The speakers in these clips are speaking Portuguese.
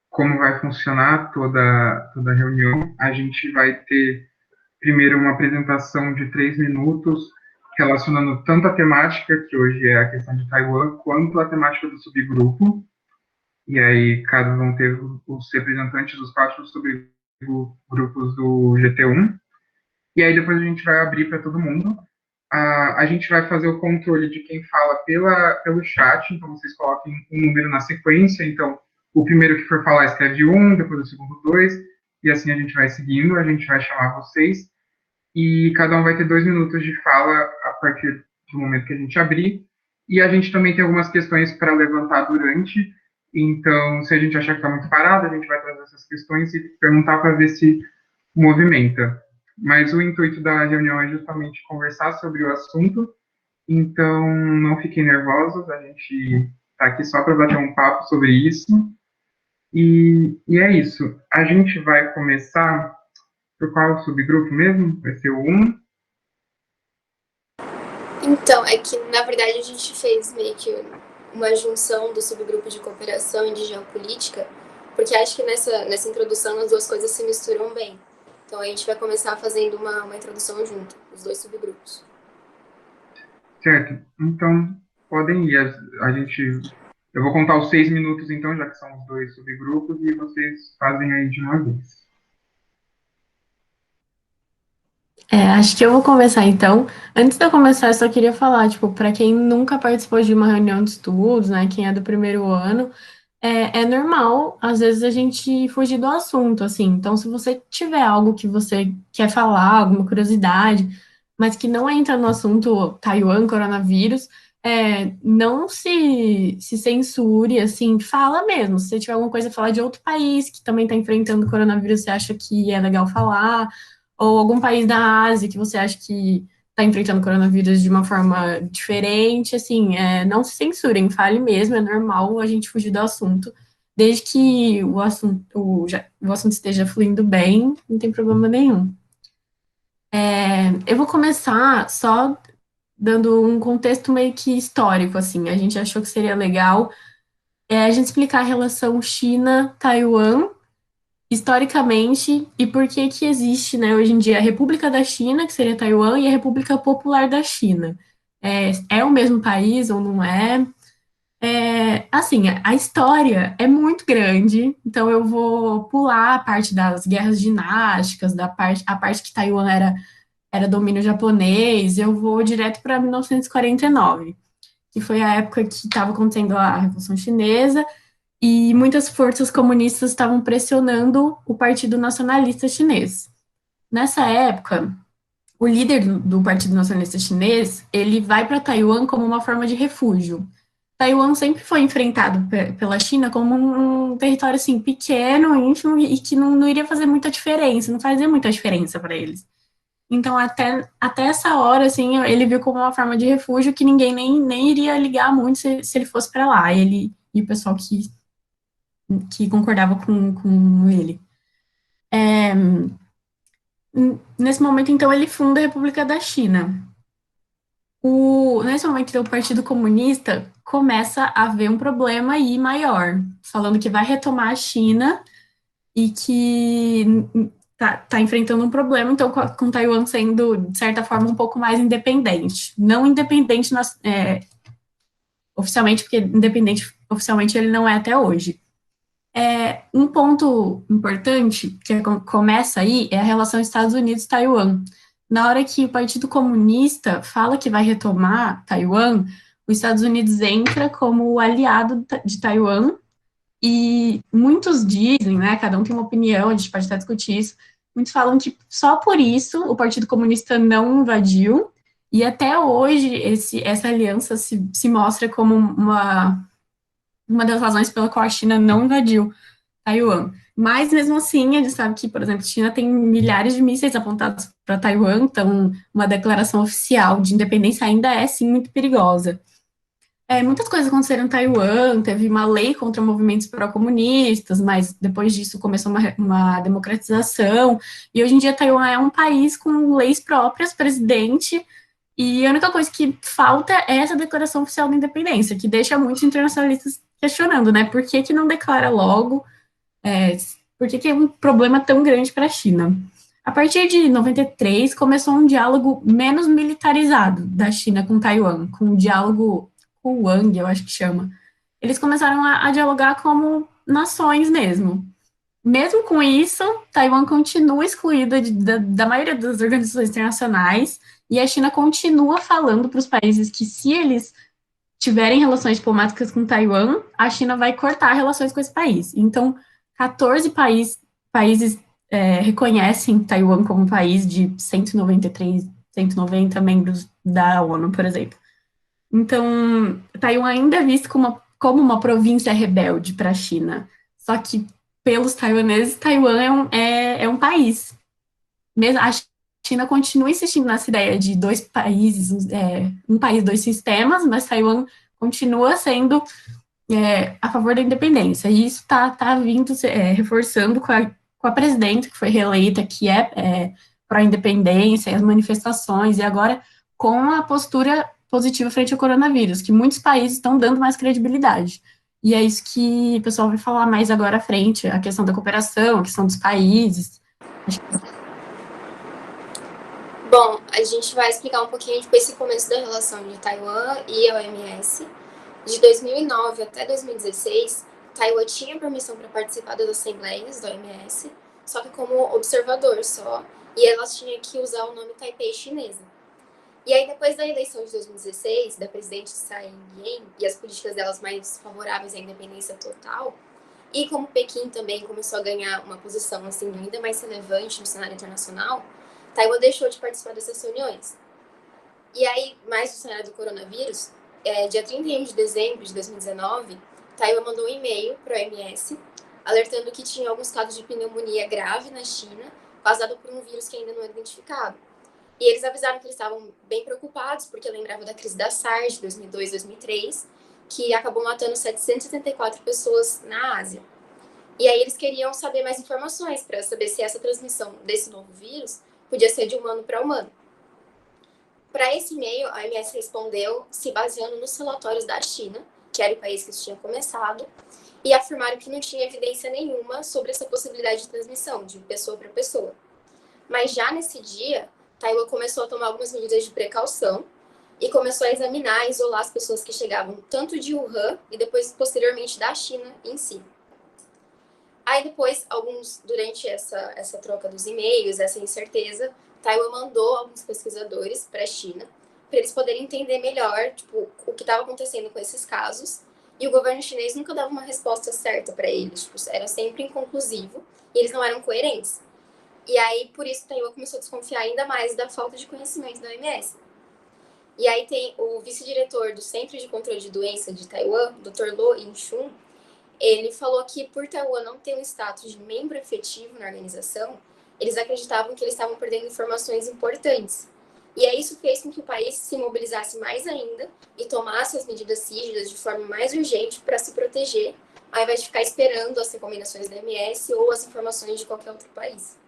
como vai funcionar toda a reunião. A gente vai ter primeiro uma apresentação de 3 minutos relacionando tanto a temática, que hoje é a questão de Taiwan, quanto a temática do subgrupo. E aí, caso vão ter os representantes dos 4 subgrupos do GT1. E aí, depois a gente vai abrir para todo mundo. A gente vai fazer o controle de quem fala pelo chat, então vocês coloquem um número na sequência. Então, o primeiro que for falar escreve 1, depois o segundo 2, e assim a gente vai seguindo, a gente vai chamar vocês, e cada um vai ter 2 minutos de fala a partir do momento que a gente abrir. E a gente também tem algumas questões para levantar durante, então, se a gente achar que está muito parado, a gente vai trazer essas questões e perguntar para ver se movimenta. Mas o intuito da reunião é justamente conversar sobre o assunto, então não fiquem nervosos, a gente está aqui só para bater um papo sobre isso. E é isso. A gente vai começar por qual subgrupo mesmo? Vai ser o 1. Então, é que, na verdade, a gente fez meio que uma junção do subgrupo de cooperação e de geopolítica, porque acho que nessa introdução as duas coisas se misturam bem. Então, a gente vai começar fazendo uma introdução junto, os dois subgrupos. Certo. Então, podem ir. Eu vou contar os 6 minutos, então, já que são os dois subgrupos, e vocês fazem aí de uma vez. Acho que eu vou começar então. Antes de eu começar, eu só queria falar, tipo, para quem nunca participou de uma reunião de estudos, né, quem é do primeiro ano, é normal, às vezes, a gente fugir do assunto, assim. Então, se você tiver algo que você quer falar, alguma curiosidade, mas que não entra no assunto Taiwan, coronavírus, não se censure, assim, fala mesmo. Se você tiver alguma coisa a falar de outro país que também está enfrentando coronavírus, você acha que é legal falar, ou algum país da Ásia que você acha que está enfrentando coronavírus de uma forma diferente, assim, não se censurem, fale mesmo, é normal a gente fugir do assunto, desde que o assunto esteja fluindo bem, não tem problema nenhum. Eu vou começar só dando um contexto meio que histórico, assim, a gente achou que seria legal a gente explicar a relação China-Taiwan historicamente e por que que existe, né, hoje em dia a República da China, que seria Taiwan, e a República Popular da China. É o mesmo país ou não é? Assim, a história é muito grande, então eu vou pular a parte das guerras dinásticas, a parte que Taiwan era domínio japonês, eu vou direto para 1949, que foi a época que estava acontecendo a Revolução Chinesa, e muitas forças comunistas estavam pressionando o Partido Nacionalista Chinês. Nessa época, o líder do Partido Nacionalista Chinês, ele vai para Taiwan como uma forma de refúgio. Taiwan sempre foi enfrentado pela China como um território assim pequeno, íntimo e que não iria fazer muita diferença, não fazia muita diferença para eles. Então, até essa hora, assim, ele viu como uma forma de refúgio que ninguém nem iria ligar muito se ele fosse para lá. Ele e o pessoal que concordava com ele. Nesse momento, então, ele funda a República da China. Nesse momento, então, o Partido Comunista começa a ver um problema aí maior, falando que vai retomar a China e que tá enfrentando um problema, então, com Taiwan sendo, de certa forma, um pouco mais independente. Não independente oficialmente, porque independente oficialmente ele não é até hoje. Um ponto importante que começa aí é a relação Estados Unidos-Taiwan. Na hora que o Partido Comunista fala que vai retomar Taiwan, os Estados Unidos entra como aliado de Taiwan e muitos dizem, né, cada um tem uma opinião, a gente pode até discutir isso, muitos falam que só por isso o Partido Comunista não invadiu e até hoje essa aliança se mostra como uma das razões pela qual a China não invadiu Taiwan. Mas, mesmo assim, a gente sabe que, por exemplo, a China tem milhares de mísseis apontados para Taiwan, então uma declaração oficial de independência ainda é, sim, muito perigosa. Muitas coisas aconteceram em Taiwan, teve uma lei contra movimentos pró-comunistas, mas depois disso começou uma democratização, e hoje em dia Taiwan é um país com leis próprias, presidente, e a única coisa que falta é essa declaração oficial da independência, que deixa muitos internacionalistas questionando, né? Por que não declara logo? É, por que é um problema tão grande para a China? A partir de 93, começou um diálogo menos militarizado da China com Taiwan, com o diálogo Wang, eu acho que chama. Eles começaram a dialogar como nações mesmo. Mesmo com isso, Taiwan continua excluída da maioria das organizações internacionais e a China continua falando para os países que, se eles tiverem relações diplomáticas com Taiwan, a China vai cortar relações com esse país. Então, 14 países reconhecem Taiwan como um país de 193, 190 membros da ONU, por exemplo. Então, Taiwan ainda é visto como uma província rebelde para a China. Só que, pelos taiwaneses, Taiwan é um país. Mesmo a China continua insistindo nessa ideia de dois países, um país, dois sistemas, mas Taiwan continua sendo a favor da independência. E isso está vindo reforçando com a presidenta que foi reeleita, que é pró-independência, as manifestações, e agora com a postura positiva frente ao coronavírus, que muitos países estão dando mais credibilidade. E é isso que o pessoal vai falar mais agora à frente, a questão da cooperação, a questão dos países. Bom, a gente vai explicar um pouquinho tipo, esse começo da relação de Taiwan e a OMS. De 2009 até 2016, Taiwan tinha permissão para participar das assembleias da OMS, só que como observador só, e elas tinham que usar o nome Taipei chinesa. E aí, depois da eleição de 2016, da presidente Tsai Ing-wen e as políticas delas mais favoráveis à independência total, e como Pequim também começou a ganhar uma posição assim ainda mais relevante no cenário internacional, Taiwan deixou de participar dessas reuniões. E aí, mais no cenário do coronavírus, dia 31 de dezembro de 2019, Taiwan mandou um e-mail para a OMS alertando que tinha alguns casos de pneumonia grave na China, causado por um vírus que ainda não era identificado. E eles avisaram que eles estavam bem preocupados, porque lembravam da crise da SARS de 2002, 2003, que acabou matando 774 pessoas na Ásia. E aí eles queriam saber mais informações para saber se essa transmissão desse novo vírus podia ser de humano para humano. Para esse e-mail, a OMS respondeu se baseando nos relatórios da China, que era o país que isso tinha começado, e afirmaram que não tinha evidência nenhuma sobre essa possibilidade de transmissão de pessoa para pessoa. Mas já nesse dia, Taiwan começou a tomar algumas medidas de precaução e começou a examinar e isolar as pessoas que chegavam tanto de Wuhan e depois, posteriormente, da China em si. Aí depois, durante essa troca dos e-mails, essa incerteza, Taiwan mandou alguns pesquisadores para a China para eles poderem entender melhor tipo, o que estava acontecendo com esses casos. E o governo chinês nunca dava uma resposta certa para eles, tipo, era sempre inconclusivo e eles não eram coerentes. E aí, por isso, Taiwan começou a desconfiar ainda mais da falta de conhecimento da OMS. E aí tem o vice-diretor do Centro de Controle de Doença de Taiwan, Dr. Lo In-chun, ele falou que por Taiwan não ter um status de membro efetivo na organização, eles acreditavam que eles estavam perdendo informações importantes. E aí isso fez com que o país se mobilizasse mais ainda e tomasse as medidas rígidas de forma mais urgente para se proteger, ao invés de ficar esperando as recomendações da OMS ou as informações de qualquer outro país.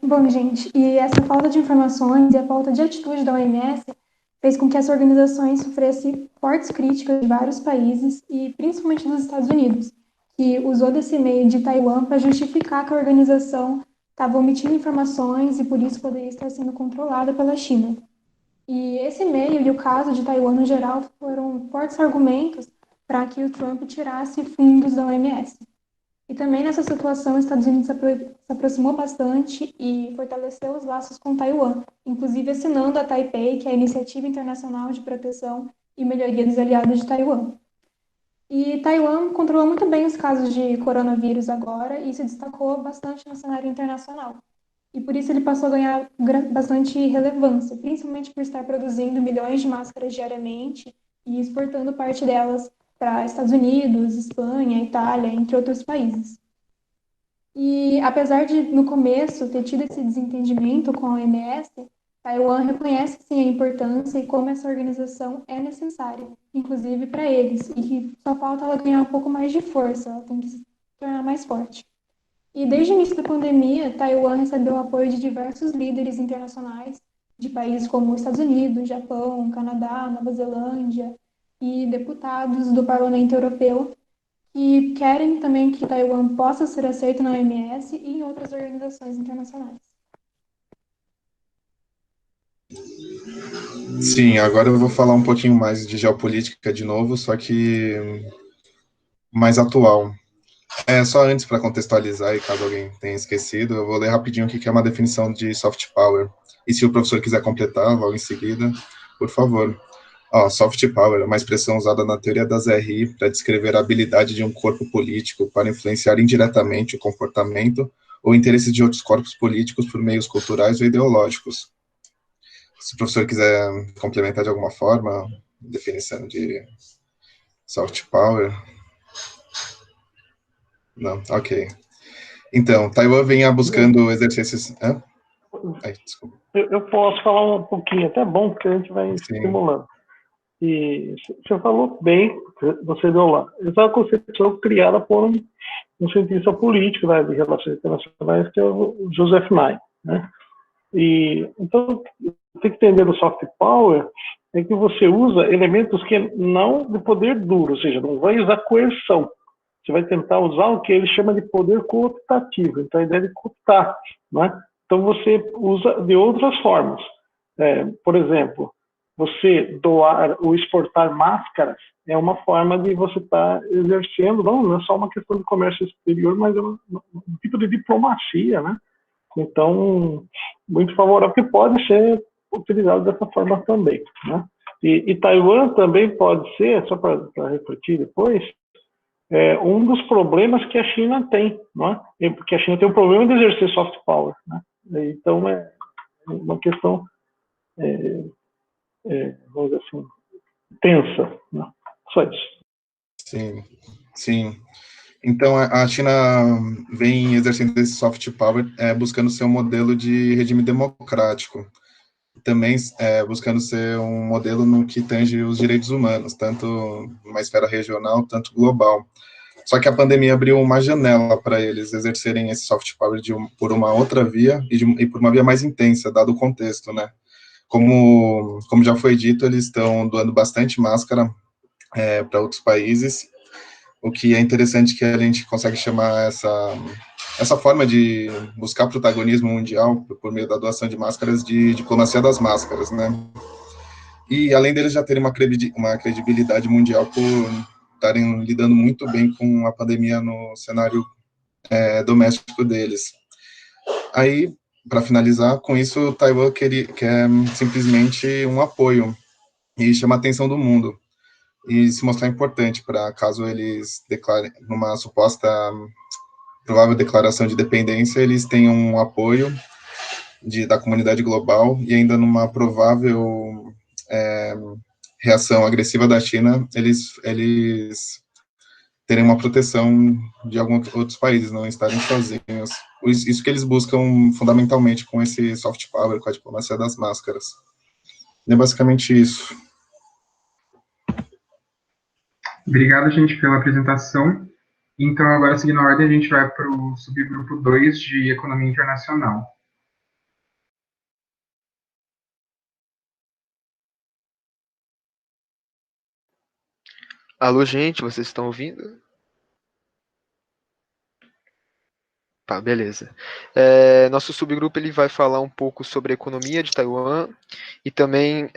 Bom, gente, e essa falta de informações e a falta de atitude da OMS fez com que essa organização sofresse fortes críticas de vários países e principalmente dos Estados Unidos, que usou desse meio de Taiwan para justificar que a organização estava omitindo informações e por isso poderia estar sendo controlada pela China. E esse meio e o caso de Taiwan no geral foram fortes argumentos para que o Trump tirasse fundos da OMS. E também nessa situação, os Estados Unidos se aproximou bastante e fortaleceu os laços com Taiwan, inclusive assinando a Taipei, que é a Iniciativa Internacional de Proteção e Melhoria dos Aliados de Taiwan. E Taiwan controla muito bem os casos de coronavírus agora e se destacou bastante no cenário internacional. E por isso ele passou a ganhar bastante relevância, principalmente por estar produzindo milhões de máscaras diariamente e exportando parte delas para Estados Unidos, Espanha, Itália, entre outros países. E apesar de, no começo, ter tido esse desentendimento com a OMS, Taiwan reconhece sim a importância e como essa organização é necessária, inclusive para eles, e que só falta ela ganhar um pouco mais de força, ela tem que se tornar mais forte. E desde o início da pandemia, Taiwan recebeu o apoio de diversos líderes internacionais, de países como Estados Unidos, Japão, Canadá, Nova Zelândia, e deputados do Parlamento Europeu que querem também que Taiwan possa ser aceito na OMS e em outras organizações internacionais. Sim, agora eu vou falar um pouquinho mais de geopolítica de novo, só que mais atual. Só antes para contextualizar, e caso alguém tenha esquecido, eu vou ler rapidinho o que é uma definição de soft power. E se o professor quiser completar logo em seguida, por favor. Soft power é uma expressão usada na teoria das RI para descrever a habilidade de um corpo político para influenciar indiretamente o comportamento ou interesses de outros corpos políticos por meios culturais ou ideológicos. Se o professor quiser complementar de alguma forma, definição de soft power. Não, ok. Então, Taiwan vem buscando exercícios... desculpa. Eu posso falar um pouquinho, até bom, porque a gente vai estimulando. E você falou bem, você deu lá. Essa é uma concepção criada por um cientista político, né, de relações internacionais, que é o Joseph Nye, né? E, então, tem que entender o soft power é que você usa elementos que não de poder duro, ou seja, não vai usar coerção. Você vai tentar usar o que ele chama de poder cooptativo, então a ideia de cooptar, né? Então você usa de outras formas. Por exemplo, você doar ou exportar máscaras é uma forma de você estar exercendo, não é só uma questão de comércio exterior, mas é um tipo de diplomacia, né? Então, muito favorável, que pode ser utilizado dessa forma também, né? E Taiwan também pode ser, só para refletir depois, um dos problemas que a China tem, não é? Porque a China tem um problema de exercer soft power, né? Então, é uma questão, vamos dizer assim, tensa, né? Só isso. Sim, sim. Então, a China vem exercendo esse soft power buscando ser um modelo de regime democrático, também buscando ser um modelo no que tange os direitos humanos, tanto numa esfera regional, tanto global. Só que a pandemia abriu uma janela para eles exercerem esse soft power por uma outra via e por uma via mais intensa, dado o contexto, né? Como já foi dito, eles estão doando bastante máscara para outros países, o que é interessante que a gente consegue chamar essa forma de buscar protagonismo mundial por meio da doação de máscaras de diplomacia das máscaras, né? E além deles já terem uma credibilidade mundial por estarem lidando muito bem com a pandemia no cenário doméstico deles. Aí, para finalizar, com isso, Taiwan quer simplesmente um apoio e chamar a atenção do mundo e se mostrar importante para caso eles declarem numa suposta provável declaração de dependência, eles tenham um apoio da comunidade global e ainda numa provável reação agressiva da China, eles terem uma proteção de alguns outros países, não estarem sozinhos. Isso que eles buscam fundamentalmente com esse soft power, com a diplomacia das máscaras. É basicamente isso. Obrigado, gente, pela apresentação. Então, agora, seguindo a ordem, a gente vai para o subgrupo 2 de Economia Internacional. Alô, gente, vocês estão ouvindo? Tá, beleza. Nosso subgrupo ele vai falar um pouco sobre a economia de Taiwan e também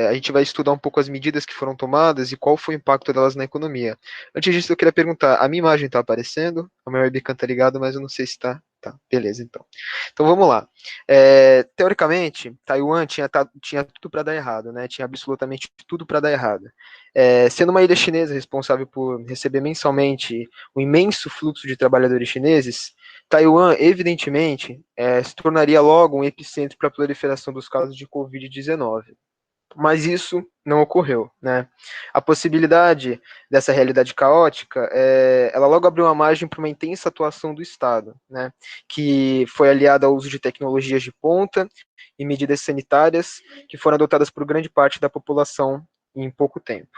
a gente vai estudar um pouco as medidas que foram tomadas e qual foi o impacto delas na economia. Antes disso, eu queria perguntar, a minha imagem está aparecendo? A minha webcam está ligada, mas eu não sei se está. Tá, beleza, então. Então vamos lá. Teoricamente, Taiwan tinha tudo para dar errado, né? Tinha absolutamente tudo para dar errado. Sendo uma ilha chinesa responsável por receber mensalmente um imenso fluxo de trabalhadores chineses, Taiwan, evidentemente, se tornaria logo um epicentro para a proliferação dos casos de Covid-19. Mas isso não ocorreu, né? A possibilidade dessa realidade caótica, ela logo abriu uma margem para uma intensa atuação do Estado, né? Que foi aliada ao uso de tecnologias de ponta e medidas sanitárias que foram adotadas por grande parte da população em pouco tempo.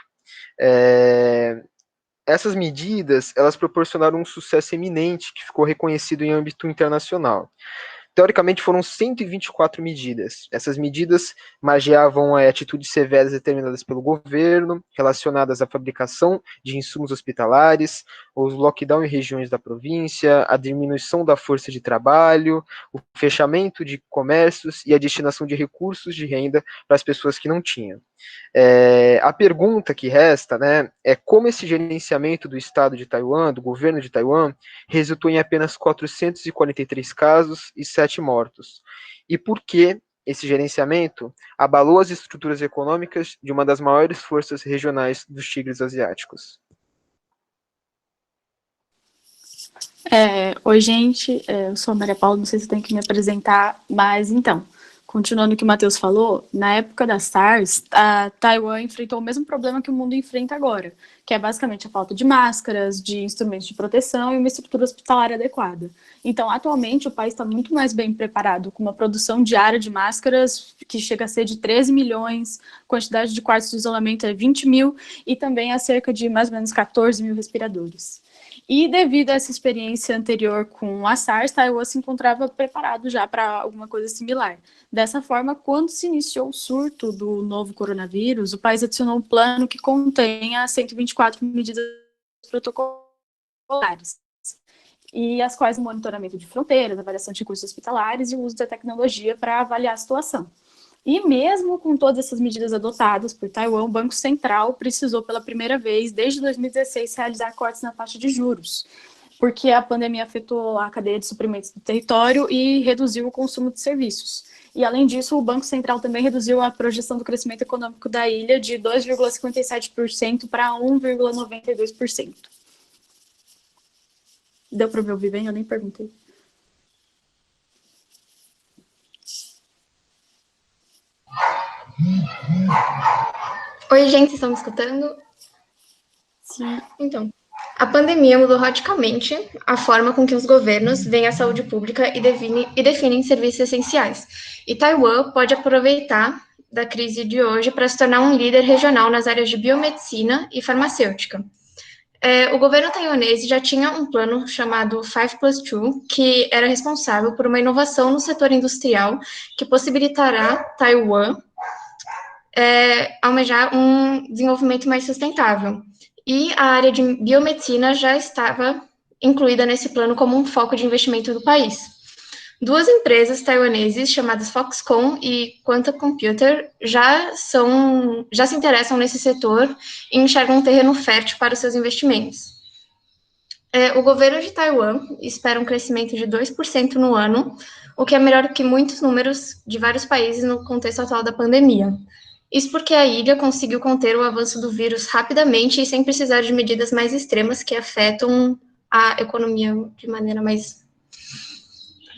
Essas medidas, elas proporcionaram um sucesso eminente que ficou reconhecido em âmbito internacional. teoricamente foram 124 medidas. Essas medidas margeavam atitudes severas determinadas pelo governo, relacionadas à fabricação de insumos hospitalares, os lockdown em regiões da província, a diminuição da força de trabalho, o fechamento de comércios e a destinação de recursos de renda para as pessoas que não tinham. A pergunta que resta, né, é como esse gerenciamento do Estado de Taiwan, do governo de Taiwan, resultou em apenas 443 casos e 7 mortos. E por que esse gerenciamento abalou as estruturas econômicas de uma das maiores forças regionais dos tigres asiáticos? Oi, gente, eu sou a Maria Paula, não sei se tem que me apresentar, mas então, continuando o que o Matheus falou, na época da SARS, a Taiwan enfrentou o mesmo problema que o mundo enfrenta agora, que é basicamente a falta de máscaras, de instrumentos de proteção e uma estrutura hospitalar adequada. Então, atualmente, o país está muito mais bem preparado, com uma produção diária de máscaras que chega a ser de 13 milhões, quantidade de quartos de isolamento é 20 mil, e também há cerca de mais ou menos 14 mil respiradores. E devido a essa experiência anterior com a SARS, Taiwan se encontrava preparado já para alguma coisa similar. Dessa forma, quando se iniciou o surto do novo coronavírus, o país adicionou um plano que contém as 124 medidas protocolares, e as quais o monitoramento de fronteiras, avaliação de recursos hospitalares e o uso da tecnologia para avaliar a situação. E mesmo com todas essas medidas adotadas por Taiwan, o Banco Central precisou pela primeira vez, desde 2016, realizar cortes na taxa de juros, porque a pandemia afetou a cadeia de suprimentos do território e reduziu o consumo de serviços. E, além disso, o Banco Central também reduziu a projeção do crescimento econômico da ilha de 2,57% para 1,92%. Deu para me ouvir bem? Eu nem perguntei. Oi, gente, vocês estão me escutando? Sim. Então, a pandemia mudou radicalmente a forma com que os governos veem a saúde pública e definem serviços essenciais. E Taiwan pode aproveitar da crise de hoje para se tornar um líder regional nas áreas de biomedicina e farmacêutica. O governo taiwanês já tinha um plano chamado 5+2, que era responsável por uma inovação no setor industrial que possibilitará Taiwan almejar um desenvolvimento mais sustentável. E a área de biomedicina já estava incluída nesse plano como um foco de investimento do país. Duas empresas taiwaneses chamadas Foxconn e Quanta Computer já se interessam nesse setor e enxergam um terreno fértil para os seus investimentos. O governo de Taiwan espera um crescimento de 2% no ano, o que é melhor que muitos números de vários países no contexto atual da pandemia. Isso porque a ilha conseguiu conter o avanço do vírus rapidamente e sem precisar de medidas mais extremas que afetam a economia de maneira mais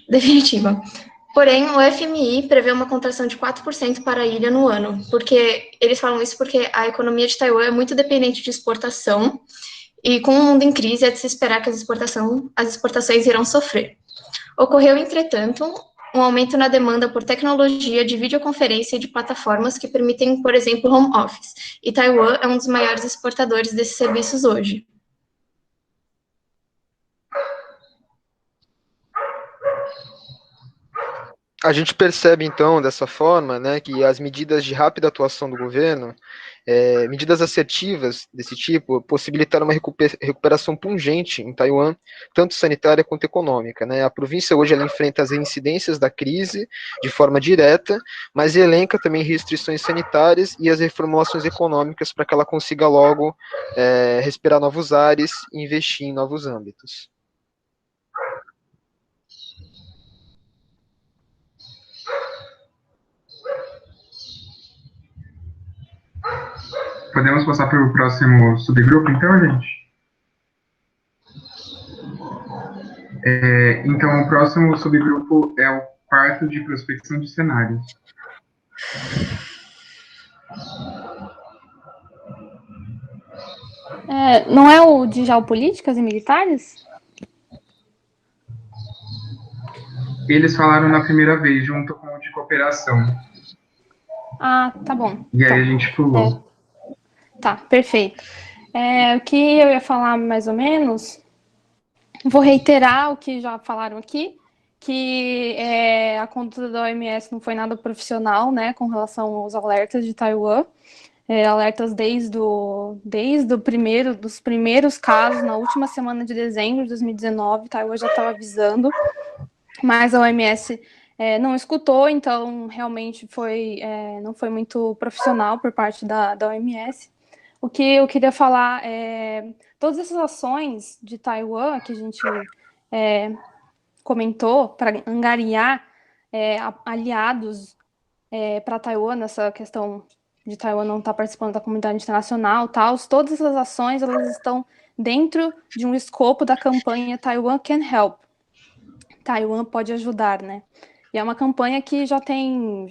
definitiva. Porém, o FMI prevê uma contração de 4% para a ilha no ano, porque eles falam isso porque a economia de Taiwan é muito dependente de exportação, e com o mundo em crise é de se esperar que as exportações irão sofrer. Ocorreu, entretanto, um aumento na demanda por tecnologia de videoconferência e de plataformas que permitem, por exemplo, home office, e Taiwan é um dos maiores exportadores desses serviços hoje. A gente percebe, então, dessa forma, né, que as medidas de rápida atuação do governo, medidas assertivas desse tipo, possibilitaram uma recuperação pungente em Taiwan, tanto sanitária quanto econômica, né? A província hoje ela enfrenta as incidências da crise de forma direta, mas elenca também restrições sanitárias e as reformulações econômicas para que ela consiga logo respirar novos ares e investir em novos âmbitos. Podemos passar para o próximo subgrupo, então, gente? Então, o próximo subgrupo é o quarto de prospecção de cenários. Não é o de geopolíticas e militares? Eles falaram na primeira vez, junto com o de cooperação. Ah, tá bom. E aí a gente pulou. Tá, perfeito. O que eu ia falar mais ou menos, vou reiterar o que já falaram aqui, que a conduta da OMS não foi nada profissional, né, com relação aos alertas de Taiwan. Alertas desde dos primeiros casos, na última semana de dezembro de 2019, Taiwan já estava avisando, mas a OMS não escutou, então realmente não foi muito profissional por parte da OMS. O que eu queria falar todas essas ações de Taiwan que a gente comentou para angariar aliados para Taiwan nessa questão de Taiwan não estar participando da comunidade internacional, todas essas ações elas estão dentro de um escopo da campanha Taiwan Can Help. Taiwan pode ajudar, né? E é uma campanha que já tem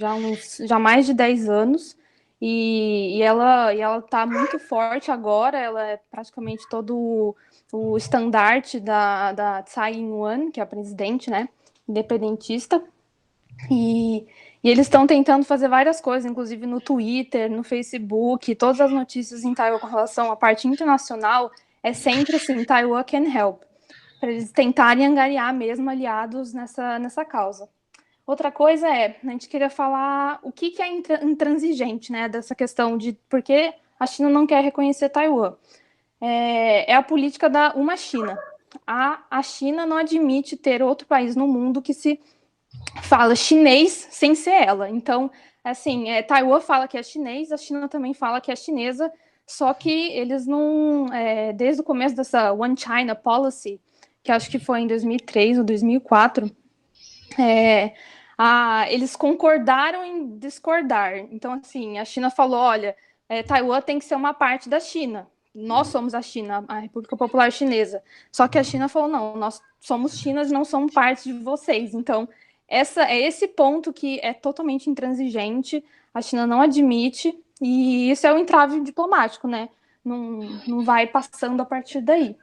mais de 10 anos e ela está muito forte agora, ela é praticamente todo o estandarte da Tsai Ing-wen, que é a presidente, né, independentista, e eles estão tentando fazer várias coisas, inclusive no Twitter, no Facebook, todas as notícias em Taiwan com relação à parte internacional é sempre assim, Taiwan can help, para eles tentarem angariar mesmo aliados nessa causa. Outra coisa a gente queria falar o que é intransigente, né, dessa questão de por que a China não quer reconhecer Taiwan. É a política da uma China. A China não admite ter outro país no mundo que se fala chinês sem ser ela. Então, assim, Taiwan fala que é chinês, a China também fala que é chinesa, só que eles não... desde o começo dessa One China Policy, que acho que foi em 2003 ou 2004, eles concordaram em discordar. Então, assim, a China falou, olha, Taiwan tem que ser uma parte da China. Nós somos a China, a República Popular Chinesa. Só que a China falou, não, nós somos chinas e não somos parte de vocês. Então, esse ponto que é totalmente intransigente, a China não admite, e isso é um entrave diplomático, né? Não vai passando a partir daí.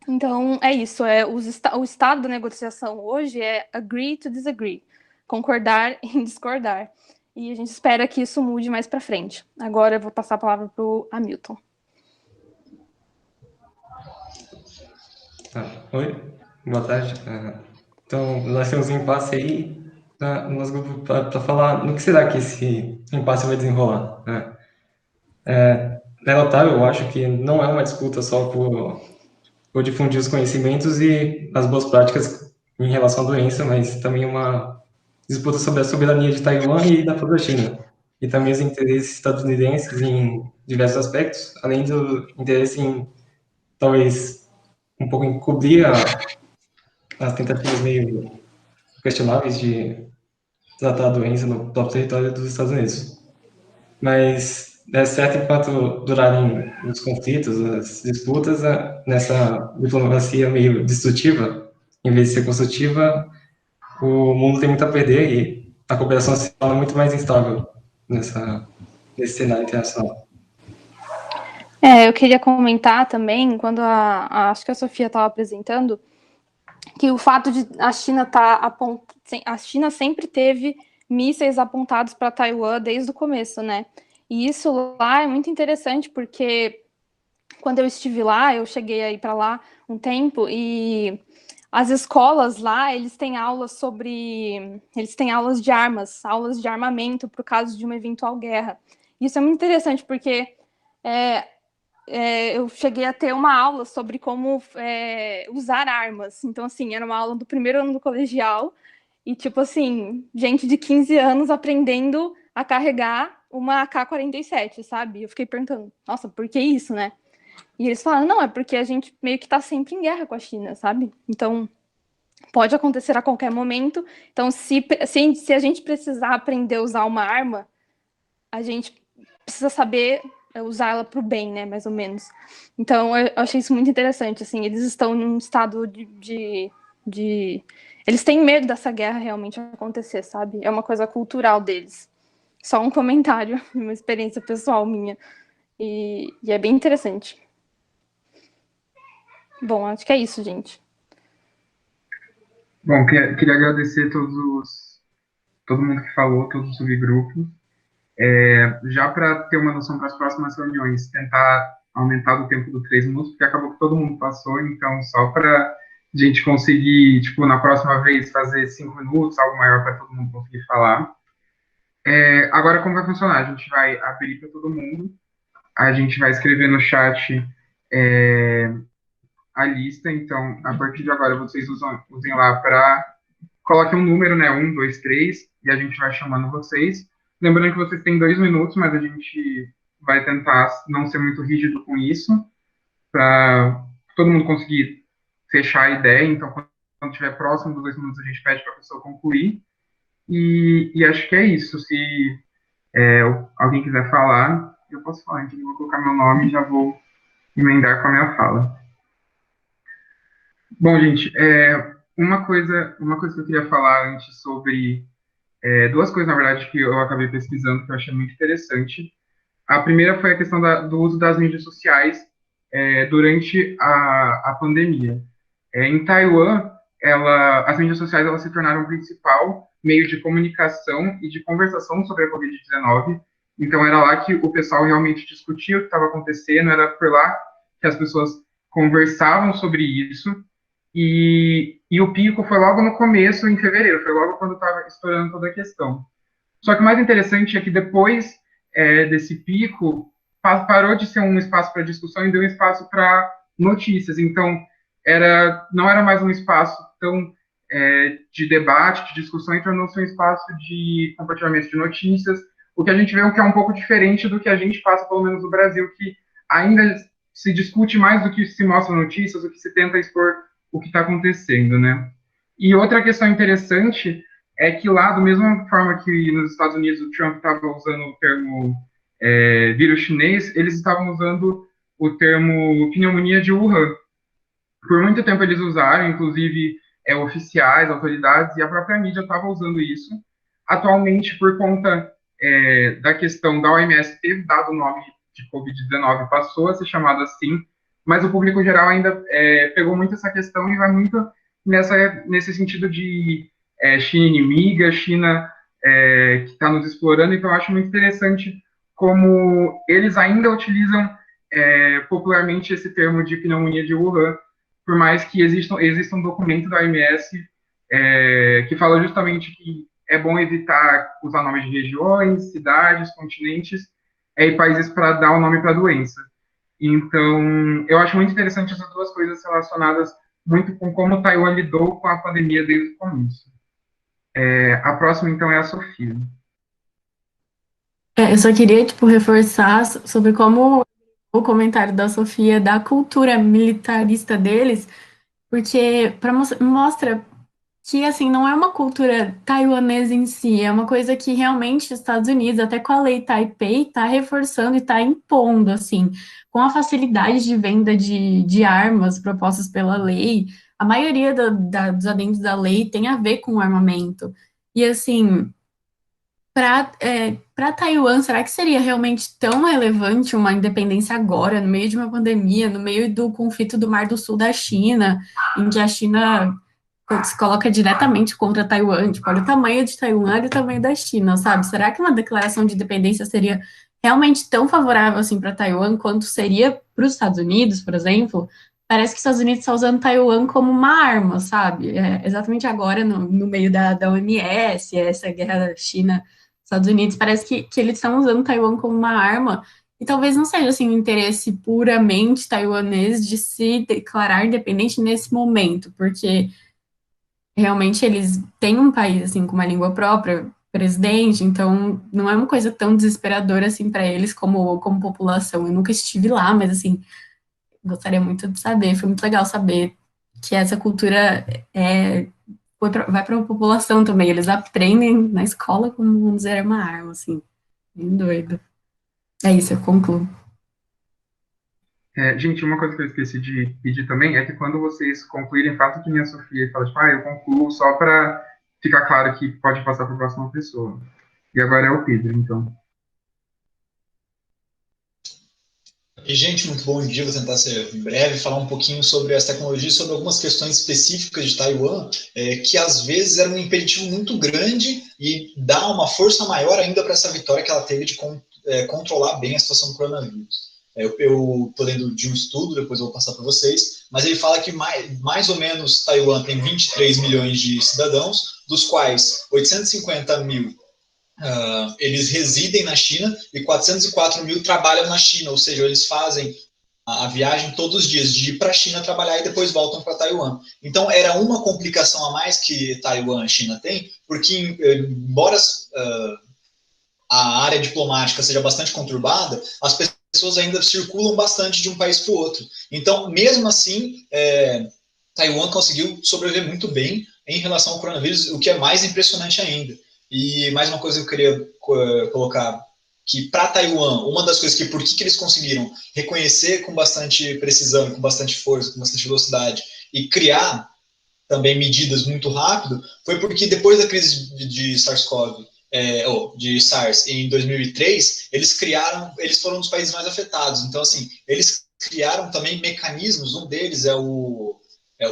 Então, é isso. O estado da negociação hoje é agree to disagree, concordar em discordar. E a gente espera que isso mude mais para frente. Agora eu vou passar a palavra para o Hamilton. Oi, boa tarde. Então, nós temos um impasse aí no nosso grupo para falar no que será que esse impasse vai desenrolar. É notável, eu acho que não é uma disputa só por difundir os conhecimentos e as boas práticas em relação à doença, mas também uma disputa sobre a soberania de Taiwan e da própria China, e também os interesses estadunidenses em diversos aspectos, além do interesse em, talvez, um pouco encobrir as tentativas meio questionáveis de tratar a doença no próprio território dos Estados Unidos. Mas é certo enquanto durarem os conflitos, as disputas, nessa diplomacia meio destrutiva, em vez de ser construtiva, o mundo tem muito a perder e a cooperação se torna muito mais instável nesse cenário internacional. Eu queria comentar também, quando acho que a Sofia estava apresentando, que o fato de a China sempre teve mísseis apontados para Taiwan desde o começo, né? E isso lá é muito interessante, porque quando eu estive lá, eu cheguei a ir para lá um tempo, e as escolas lá, eles têm aulas de armas, aulas de armamento para o caso de uma eventual guerra. Isso é muito interessante, porque eu cheguei a ter uma aula sobre como usar armas. Então, assim, era uma aula do primeiro ano do colegial, e, tipo assim, gente de 15 anos aprendendo a carregar uma AK-47, sabe? Eu fiquei perguntando, nossa, por que isso, né? E eles falaram, não, é porque a gente meio que tá sempre em guerra com a China, sabe? Então, pode acontecer a qualquer momento. Então, se a gente precisar aprender a usar uma arma, a gente precisa saber usar ela para o bem, né, mais ou menos. Então, eu achei isso muito interessante, assim, eles estão num estado de eles têm medo dessa guerra realmente acontecer, sabe? É uma coisa cultural deles. Só um comentário, uma experiência pessoal minha. E é bem interessante. Bom, acho que é isso, gente. Bom, queria agradecer todo mundo que falou, todos os subgrupos. Já para ter uma noção para as próximas reuniões, tentar aumentar o tempo do 3 minutos, porque acabou que todo mundo passou, então só para a gente conseguir, tipo, na próxima vez fazer 5 minutos, algo maior para todo mundo conseguir falar. Agora, como vai funcionar? A gente vai abrir para todo mundo, a gente vai escrever no chat a lista, então, a partir de agora, vocês usem lá para... Coloquem um número, né? 1, 2, 3, e a gente vai chamando vocês. Lembrando que vocês têm 2 minutos, mas a gente vai tentar não ser muito rígido com isso, para todo mundo conseguir fechar a ideia. Então, quando estiver próximo dos 2 minutos, a gente pede para a pessoa concluir. E acho que é isso. Se alguém quiser falar, eu posso falar. Então, eu vou colocar meu nome e já vou emendar com a minha fala. Bom, gente, uma coisa que eu queria falar antes sobre... 2 coisas, na verdade, que eu acabei pesquisando, que eu achei muito interessante. A primeira foi a questão do uso das mídias sociais durante a pandemia. Em Taiwan, as mídias sociais elas se tornaram o principal meio de comunicação e de conversação sobre a Covid-19. Então, era lá que o pessoal realmente discutia o que estava acontecendo, era por lá que as pessoas conversavam sobre isso. E o pico foi logo no começo, em fevereiro, foi logo quando estava estourando toda a questão. Só que o mais interessante é que depois desse pico, parou de ser um espaço para discussão e deu um espaço para notícias. Então, não era mais um espaço tão de debate, de discussão, e tornou-se um espaço de compartilhamento de notícias, o que a gente vê que é um pouco diferente do que a gente passa, pelo menos no Brasil, que ainda se discute mais do que se mostra notícias, do que se tenta expor o que está acontecendo, né? E outra questão interessante é que lá, da mesma forma que nos Estados Unidos o Trump estava usando o termo vírus chinês, eles estavam usando o termo pneumonia de Wuhan. Por muito tempo eles usaram, inclusive oficiais, autoridades, e a própria mídia estava usando isso. Atualmente, por conta da questão da OMS ter dado o nome de Covid-19, passou a ser chamado assim, mas o público geral ainda pegou muito essa questão e vai muito nesse sentido de China inimiga, China que está nos explorando. Então, eu acho muito interessante como eles ainda utilizam popularmente esse termo de pneumonia de Wuhan, por mais que exista um documento da OMS que fala justamente que é bom evitar usar nomes de regiões, cidades, continentes e países para dar o nome para a doença. Então, eu acho muito interessante essas 2 coisas relacionadas muito com como Taiwan lidou com a pandemia desde o começo. A próxima, então, é a Sofia. Eu só queria, reforçar sobre como o comentário da Sofia da cultura militarista deles, porque mostra que, assim, não é uma cultura taiwanesa em si, é uma coisa que realmente os Estados Unidos, até com a lei Taipei, está reforçando e está impondo, assim, com a facilidade de venda de armas propostas pela lei. A maioria dos adendos da lei tem a ver com armamento. E, assim, para Taiwan, será que seria realmente tão relevante uma independência agora, no meio de uma pandemia, no meio do conflito do Mar do Sul da China, em que a China se coloca diretamente contra Taiwan? Tipo, olha o tamanho de Taiwan e o tamanho da China, sabe? Será que uma declaração de independência seria realmente tão favorável assim para Taiwan quanto seria para os Estados Unidos, por exemplo? Parece que os Estados Unidos estão usando Taiwan como uma arma, sabe? Exatamente agora, no meio da OMS, essa guerra da China Estados Unidos, parece que eles estão usando Taiwan como uma arma, e talvez não seja assim um interesse puramente taiwanês de se declarar independente nesse momento, porque realmente eles têm um país assim com uma língua própria, presidente, então não é uma coisa tão desesperadora assim para eles como população. Eu nunca estive lá, mas assim, gostaria muito de saber, foi muito legal saber que essa cultura vai para a população também. Eles aprendem na escola como, vamos dizer, uma arma, assim. Bem doido. É isso, eu concluo. Gente, uma coisa que eu esqueci de pedir também é que quando vocês concluírem, façam que nem a Sofia e fala, tipo, eu concluo só para ficar claro que pode passar para a próxima pessoa. E agora é o Pedro, então. E, gente, muito bom dia, vou tentar ser breve, falar um pouquinho sobre as tecnologias, sobre algumas questões específicas de Taiwan, que às vezes era um impeditivo muito grande e dá uma força maior ainda para essa vitória que ela teve de controlar bem a situação do coronavírus. Eu estou lendo de um estudo, depois eu vou passar para vocês, mas ele fala que mais ou menos Taiwan tem 23 milhões de cidadãos, dos quais 850 mil eles residem na China e 404 mil trabalham na China, ou seja, eles fazem a viagem todos os dias, de ir para a China trabalhar e depois voltam para Taiwan. Então, era uma complicação a mais que Taiwan e a China têm, porque, embora a área diplomática seja bastante conturbada, as pessoas ainda circulam bastante de um país para o outro. Então, mesmo assim, Taiwan conseguiu sobreviver muito bem em relação ao coronavírus, o que é mais impressionante ainda. E mais uma coisa que eu queria colocar, que para Taiwan, uma das coisas por que eles conseguiram reconhecer com bastante precisão, com bastante força, com bastante velocidade, e criar também medidas muito rápido, foi porque depois da crise de SARS-CoV, de SARS em 2003, eles foram um dos países mais afetados. Então, assim, eles criaram também mecanismos, um deles é o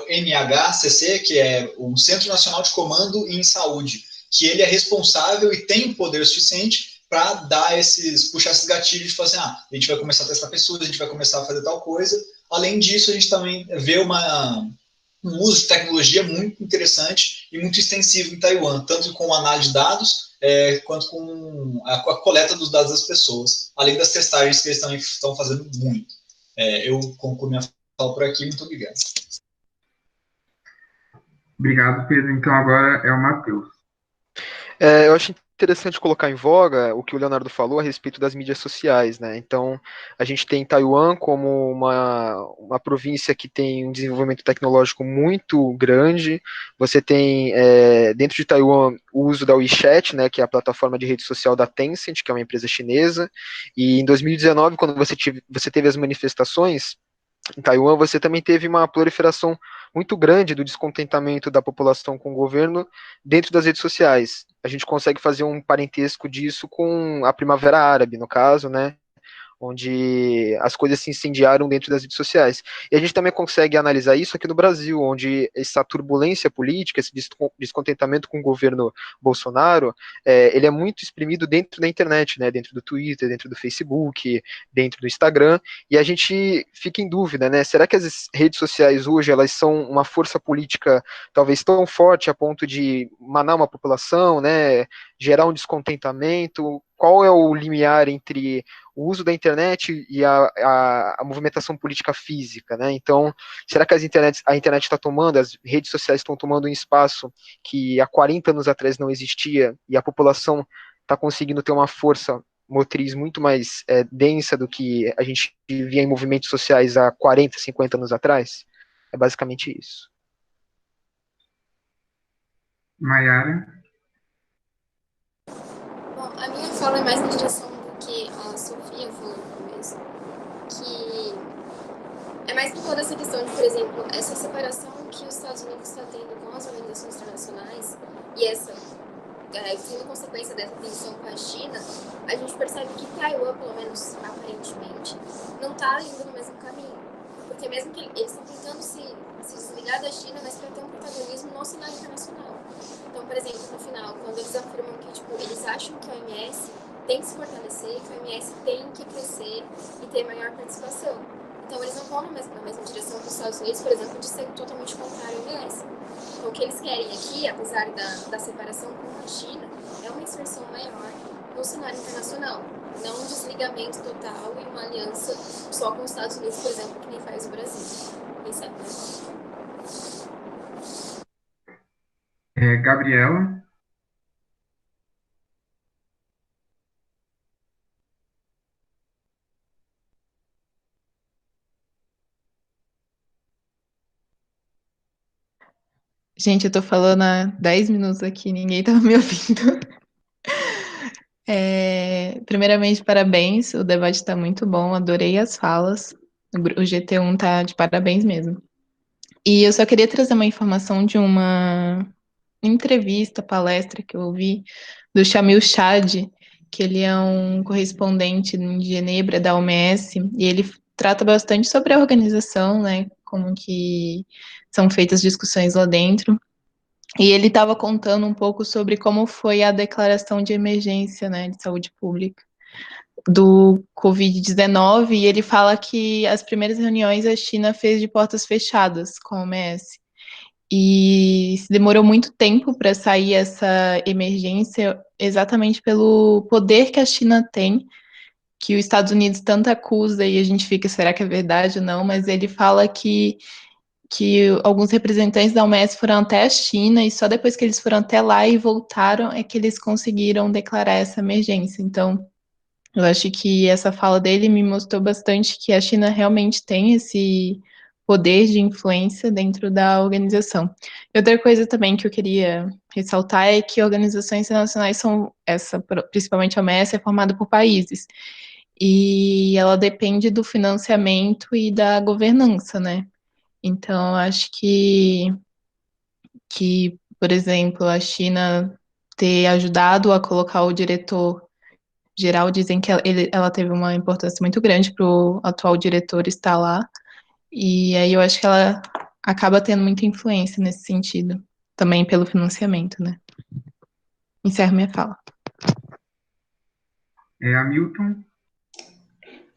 NHCC, que é o Centro Nacional de Comando em Saúde, que ele é responsável e tem poder suficiente para puxar esses gatilhos de falar assim, a gente vai começar a testar pessoas, a gente vai começar a fazer tal coisa. Além disso, a gente também vê um uso de tecnologia muito interessante e muito extensivo em Taiwan, tanto com análise de dados, quanto com a coleta dos dados das pessoas, além das testagens que eles também estão fazendo muito. Eu concluo minha fala por aqui, muito obrigado. Obrigado, Pedro. Então agora é o Matheus. Eu acho interessante colocar em voga o que o Leonardo falou a respeito das mídias sociais, né? Então, a gente tem Taiwan como uma província que tem um desenvolvimento tecnológico muito grande. Você tem, dentro de Taiwan, o uso da WeChat, né, que é a plataforma de rede social da Tencent, que é uma empresa chinesa. E em 2019, quando você teve as manifestações em Taiwan, você também teve uma proliferação muito grande do descontentamento da população com o governo dentro das redes sociais. A gente consegue fazer um parentesco disso com a Primavera Árabe, no caso, né? Onde as coisas se incendiaram dentro das redes sociais. E a gente também consegue analisar isso aqui no Brasil, onde essa turbulência política, esse descontentamento com o governo Bolsonaro, ele é muito exprimido dentro da internet, né, dentro do Twitter, dentro do Facebook, dentro do Instagram, e a gente fica em dúvida, né, será que as redes sociais hoje, elas são uma força política talvez tão forte a ponto de manar uma população, né, gerar um descontentamento? Qual é o limiar entre o uso da internet e a movimentação política física, né? Então, será que a internet está tomando, as redes sociais estão tomando um espaço que há 40 anos atrás não existia e a população está conseguindo ter uma força motriz muito mais densa do que a gente via em movimentos sociais há 40, 50 anos atrás? É basicamente isso. Maiara? Bom, a minha fala é mais na direção do que a Sofia falou no começo, que é mais por toda essa questão de, por exemplo, essa separação que os Estados Unidos está tendo com as organizações internacionais e essa, sendo consequência dessa tensão com a China, a gente percebe que Taiwan, pelo menos aparentemente, não está indo no mesmo caminho. Porque mesmo que eles estão tentando se desligar da China, mas para ter um protagonismo no cenário internacional. Então, por exemplo, no final, quando eles afirmam que eles acham que a OMS tem que se fortalecer, que a OMS tem que crescer e ter maior participação. Então, eles não vão na mesma direção que os Estados Unidos, por exemplo, de ser totalmente contrário à OMS. Então, o que eles querem aqui, apesar da separação com a China, é uma inserção maior no cenário internacional. Não um desligamento total e uma aliança só com os Estados Unidos, por exemplo, que nem faz o Brasil. Isso é Gabriela? Gente, eu tô falando há 10 minutos aqui, ninguém tava me ouvindo. Primeiramente, parabéns, o debate tá muito bom, adorei as falas. O GT1 tá de parabéns mesmo. E eu só queria trazer uma informação de uma entrevista, palestra que eu ouvi do Shamil Chad, que ele é um correspondente em Genebra da OMS, e ele trata bastante sobre a organização, né, como que são feitas discussões lá dentro. E ele estava contando um pouco sobre como foi a declaração de emergência, né, de saúde pública. do Covid-19, e ele fala que as primeiras reuniões a China fez de portas fechadas com a OMS. E demorou muito tempo para sair essa emergência, exatamente pelo poder que a China tem, que os Estados Unidos tanto acusa, e a gente fica, será que é verdade ou não? Mas ele fala que alguns representantes da OMS foram até a China, e só depois que eles foram até lá e voltaram é que eles conseguiram declarar essa emergência. Então, eu acho que essa fala dele me mostrou bastante que a China realmente tem esse poder de influência dentro da organização. E outra coisa também que eu queria ressaltar é que organizações internacionais são, principalmente a OMS, é formada por países. E ela depende do financiamento e da governança, né? Então, acho que, por exemplo, a China ter ajudado a colocar o diretor geral, dizem que ela teve uma importância muito grande para o atual diretor estar lá, e aí eu acho que ela acaba tendo muita influência nesse sentido, também pelo financiamento, né? Encerro minha fala. Hamilton?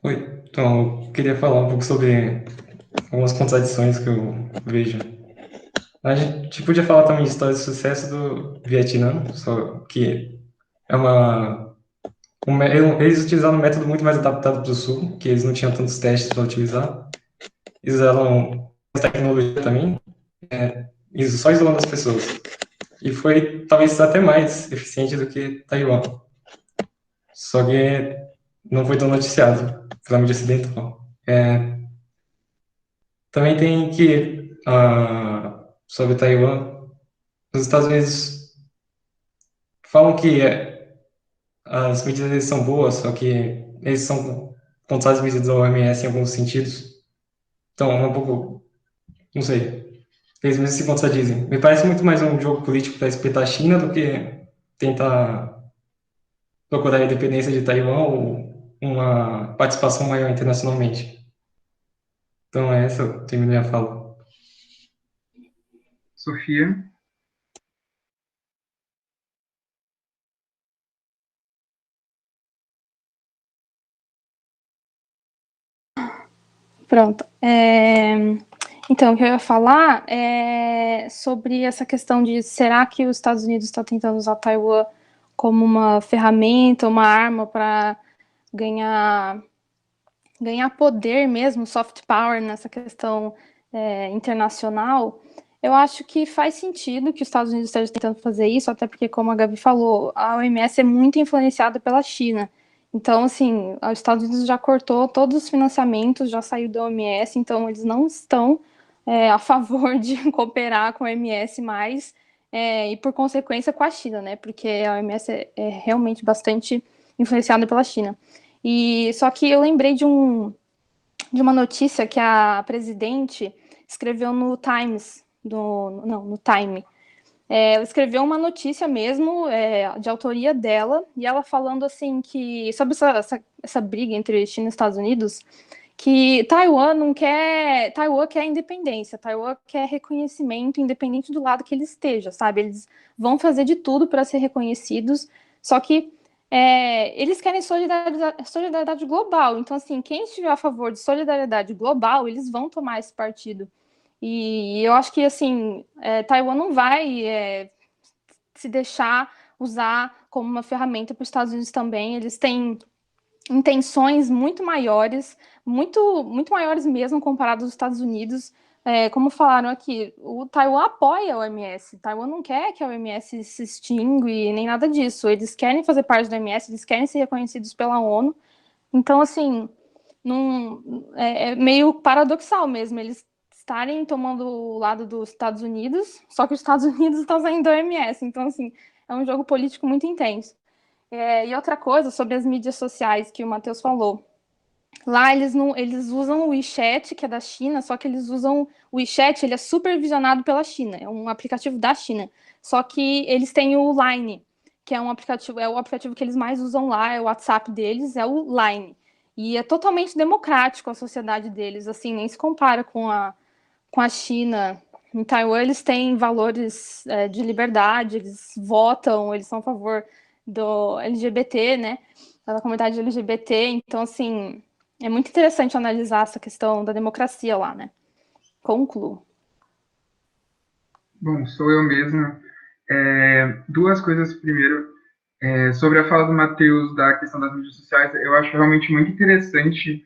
Oi, então, eu queria falar um pouco sobre algumas contradições que eu vejo. A gente podia falar também de história de sucesso do Vietnã, só que é eles utilizaram um método muito mais adaptado para o Sul, que eles não tinham tantos testes para utilizar. Eles usaram tecnologia também, isso só isolando as pessoas. E foi talvez até mais eficiente do que Taiwan. Só que não foi tão noticiado pela mídia ocidental. Também tem que, sobre Taiwan, os Estados Unidos falam que as medidas deles são boas, só que eles são contra as medidas da OMS em alguns sentidos. Então, é um pouco, não sei, eles mesmos se contradizem. Me parece muito mais um jogo político para espetar a China do que tentar procurar a independência de Taiwan ou uma participação maior internacionalmente. Então, essa eu terminei a fala. Sofia? Pronto. Então, o que eu ia falar é sobre essa questão de será que os Estados Unidos estão tentando usar Taiwan como uma ferramenta, uma arma para ganhar poder mesmo, soft power nessa questão internacional. Eu acho que faz sentido que os Estados Unidos estejam tentando fazer isso, até porque, como a Gabi falou, a OMS é muito influenciada pela China. Então, assim, os Estados Unidos já cortou todos os financiamentos, já saiu da OMS, então eles não estão a favor de cooperar com a OMS mais, e por consequência com a China, né? Porque a OMS é realmente bastante influenciada pela China. E só que eu lembrei de uma notícia que a presidente escreveu no Times, no Time. Ela escreveu uma notícia mesmo, de autoria dela, e ela falando assim que sobre essa briga entre China e Estados Unidos, que Taiwan quer independência, Taiwan quer reconhecimento, independente do lado que ele esteja, sabe? Eles vão fazer de tudo para ser reconhecidos, só que eles querem solidariedade global. Então, assim, quem estiver a favor de solidariedade global, eles vão tomar esse partido. E eu acho que, assim, Taiwan não vai se deixar usar como uma ferramenta para os Estados Unidos também. Eles têm intenções muito maiores, muito, muito maiores mesmo, comparados aos Estados Unidos. Como falaram aqui, o Taiwan apoia a OMS. Taiwan não quer que a OMS se extingue, nem nada disso. Eles querem fazer parte da OMS, eles querem ser reconhecidos pela ONU. Então, assim, é meio paradoxal mesmo eles estarem tomando o lado dos Estados Unidos, só que os Estados Unidos estão saindo da OMS. Então, assim, é um jogo político muito intenso. E outra coisa sobre as mídias sociais que o Matheus falou. Lá eles usam o WeChat, que é da China, só que eles usam o WeChat, ele é supervisionado pela China, é um aplicativo da China. Só que eles têm o Line, que é o aplicativo que eles mais usam lá, é o WhatsApp deles, é o Line. E é totalmente democrático a sociedade deles, assim, nem se compara com a China. Em Taiwan eles têm valores de liberdade, eles votam, eles são a favor do LGBT, né? da comunidade LGBT, então, assim, é muito interessante analisar essa questão da democracia lá, né? Concluo. Bom, sou eu mesmo. Duas coisas. Primeiro, sobre a fala do Matheus da questão das mídias sociais, eu acho realmente muito interessante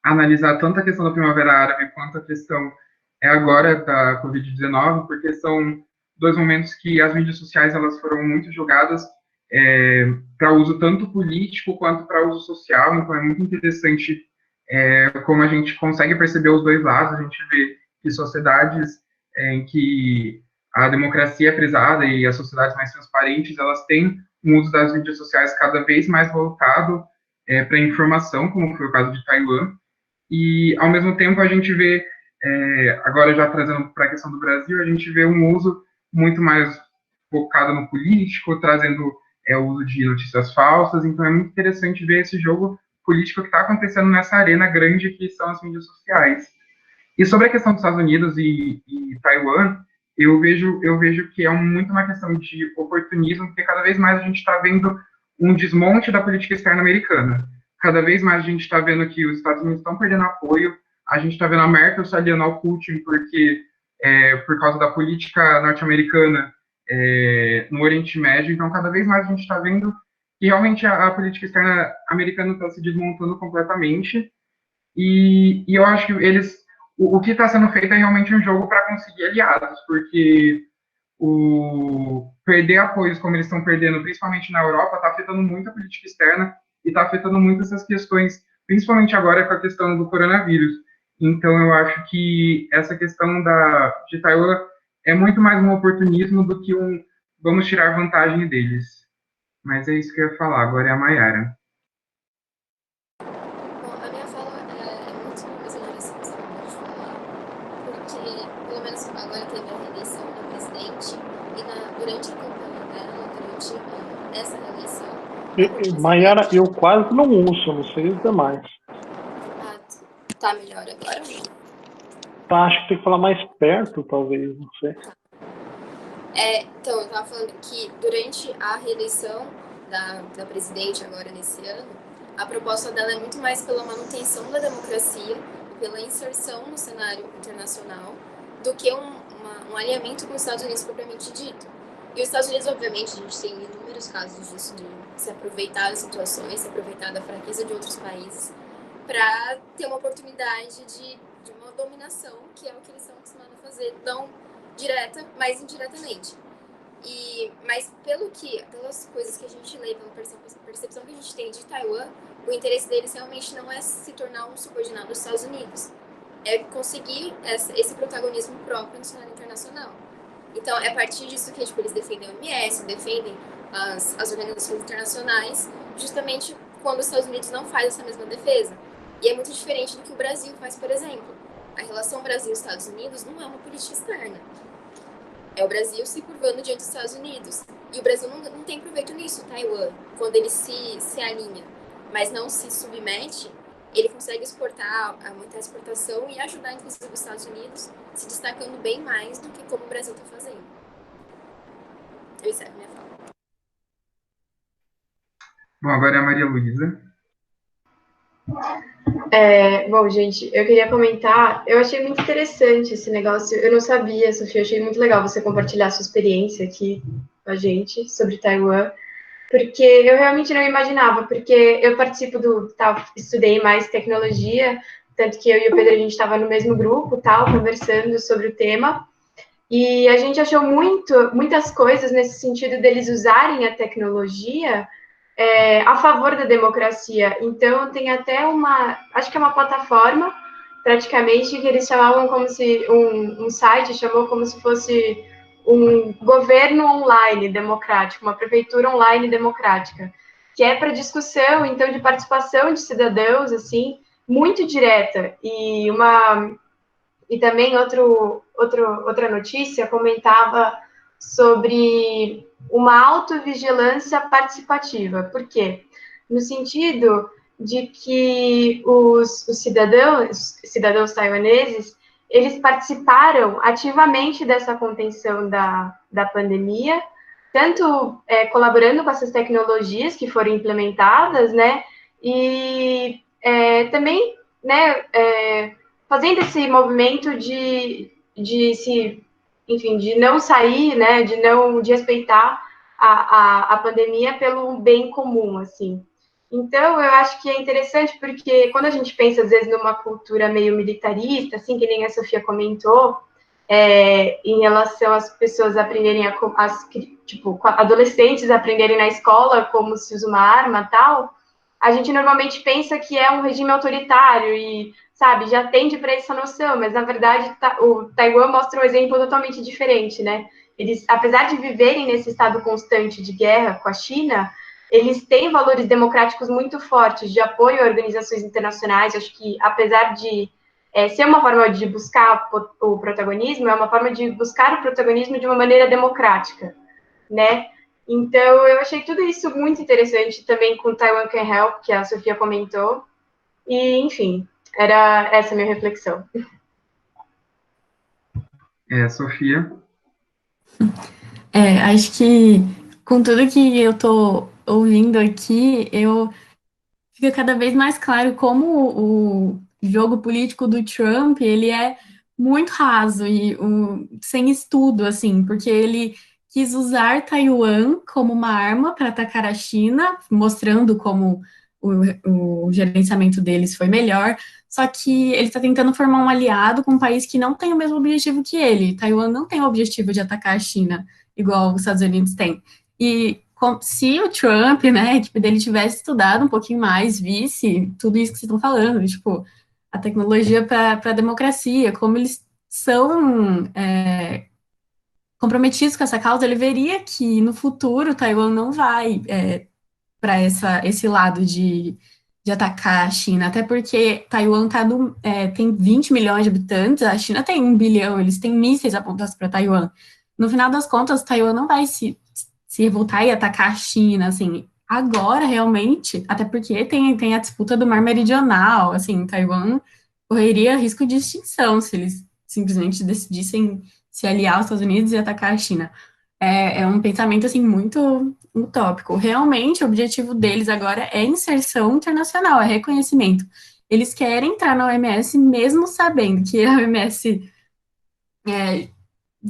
analisar tanto a questão da Primavera Árabe quanto a questão agora da Covid-19, porque são dois momentos que as mídias sociais elas foram muito jogadas para uso tanto político quanto para uso social, então é muito interessante como a gente consegue perceber os dois lados. A gente vê que sociedades em que a democracia é prezada e as sociedades mais transparentes, elas têm um uso das mídias sociais cada vez mais voltado para a informação, como foi o caso de Taiwan, e, ao mesmo tempo, a gente vê, agora já trazendo para a questão do Brasil, a gente vê um uso muito mais focado no político, trazendo o uso de notícias falsas, então é muito interessante ver esse jogo político que está acontecendo nessa arena grande que são as mídias sociais. E sobre a questão dos Estados Unidos e Taiwan, eu vejo que é muito uma questão de oportunismo, porque cada vez mais a gente está vendo um desmonte da política externa americana. Cada vez mais a gente está vendo que os Estados Unidos estão perdendo apoio, a gente está vendo a Merkel se aliando ao Putin porque, por causa da política norte-americana no Oriente Médio, então cada vez mais a gente está vendo que realmente a política externa americana está se desmontando completamente, e eu acho que o que está sendo feito é realmente um jogo para conseguir aliados, porque perder apoios como eles estão perdendo, principalmente na Europa, está afetando muito a política externa e está afetando muito essas questões, principalmente agora com a questão do coronavírus. Então, eu acho que essa questão de Taiwan é muito mais um oportunismo do que vamos tirar vantagem deles. Mas é isso que eu ia falar, agora é a Mayara. Bom, a minha fala é muito na mesma direção que você acabou de falar, porque, pelo menos agora teve a reeleição do presidente, e durante a campanha dela, durante essa reeleição... Mayara, eu quase não ouço, não sei os demais. Tá melhor agora? Tá, acho que tem que falar mais perto, talvez, não sei. Então, eu estava falando que durante a reeleição da presidente agora nesse ano, a proposta dela é muito mais pela manutenção da democracia e pela inserção no cenário internacional do que um alinhamento com os Estados Unidos propriamente dito. E os Estados Unidos, obviamente, a gente tem inúmeros casos disso, de se aproveitar das situações, se aproveitar da fraqueza de outros países para ter uma oportunidade de uma dominação, que é o que eles estão acostumados a fazer, não direta, mas indiretamente. Mas pelas coisas que a gente lê, pela percepção que a gente tem de Taiwan, o interesse deles realmente não é se tornar um subordinado dos Estados Unidos, é conseguir esse protagonismo próprio no cenário internacional. Então, é a partir disso que eles defendem a OMS, defendem as organizações internacionais, justamente quando os Estados Unidos não faz essa mesma defesa. E é muito diferente do que o Brasil faz, por exemplo. A relação Brasil-Estados Unidos não é uma política externa. É o Brasil se curvando diante dos Estados Unidos. E o Brasil não tem proveito nisso, Taiwan. Quando ele se alinha, mas não se submete, ele consegue exportar, aumentar a exportação e ajudar, inclusive, os Estados Unidos, se destacando bem mais do que como o Brasil está fazendo. Eu encerro minha fala. Bom, agora é a Maria Luísa. Bom, gente, eu queria comentar, eu achei muito interessante esse negócio, eu não sabia, Sofia, eu achei muito legal você compartilhar sua experiência aqui com a gente sobre Taiwan, porque eu realmente não imaginava, porque eu participo estudei mais tecnologia, tanto que eu e o Pedro, a gente estava no mesmo grupo, conversando sobre o tema, e a gente achou muitas coisas nesse sentido deles usarem a tecnologia a favor da democracia. Então, tem até acho que é uma plataforma, praticamente, que eles chamavam como se, um site chamou como se fosse um governo online democrático, uma prefeitura online democrática, que é para discussão, então, de participação de cidadãos, assim, muito direta. E também outra notícia comentava sobre uma autovigilância participativa. Por quê? No sentido de que os cidadãos taiwaneses, eles participaram ativamente dessa contenção da pandemia, tanto colaborando com essas tecnologias que foram implementadas, né, e também, né, fazendo esse movimento de se, enfim, de não sair, né, de respeitar a pandemia pelo bem comum, assim. Então, eu acho que é interessante porque quando a gente pensa, às vezes, numa cultura meio militarista, assim, que nem a Sofia comentou, em relação às pessoas aprenderem tipo, adolescentes aprenderem na escola como se usa uma arma tal, a gente normalmente pensa que é um regime autoritário e, sabe, já tende para essa noção, mas na verdade o Taiwan mostra um exemplo totalmente diferente, né? Eles, apesar de viverem nesse estado constante de guerra com a China, eles têm valores democráticos muito fortes de apoio a organizações internacionais. Acho que, apesar de ser uma forma de buscar o protagonismo, é uma forma de buscar o protagonismo de uma maneira democrática, né? Então, eu achei tudo isso muito interessante também com Taiwan Can Help, que a Sofia comentou. E, enfim, era essa a minha reflexão. Sofia? Acho que com tudo que eu tô ouvindo aqui, fica cada vez mais claro como o jogo político do Trump, ele é muito raso e sem estudo, assim, porque ele quis usar Taiwan como uma arma para atacar a China, mostrando como o gerenciamento deles foi melhor, só que ele está tentando formar um aliado com um país que não tem o mesmo objetivo que ele. Taiwan não tem o objetivo de atacar a China, igual os Estados Unidos têm. E se o Trump, né, a equipe dele tivesse estudado um pouquinho mais, visse tudo isso que vocês estão falando, tipo, a tecnologia para a democracia, como eles são comprometidos com essa causa, ele veria que no futuro Taiwan não vai para esse lado de atacar a China, até porque Taiwan tem 20 milhões de habitantes, a China tem 1 bilhão, eles têm mísseis apontados para Taiwan. No final das contas, Taiwan não vai se revoltar e atacar a China, assim, agora realmente, até porque tem a disputa do Mar Meridional, assim, Taiwan correria risco de extinção se eles simplesmente decidissem se aliar aos Estados Unidos e atacar a China. É um pensamento, assim, muito utópico. Realmente, o objetivo deles agora é inserção internacional, é reconhecimento. Eles querem entrar na OMS mesmo sabendo que a OMS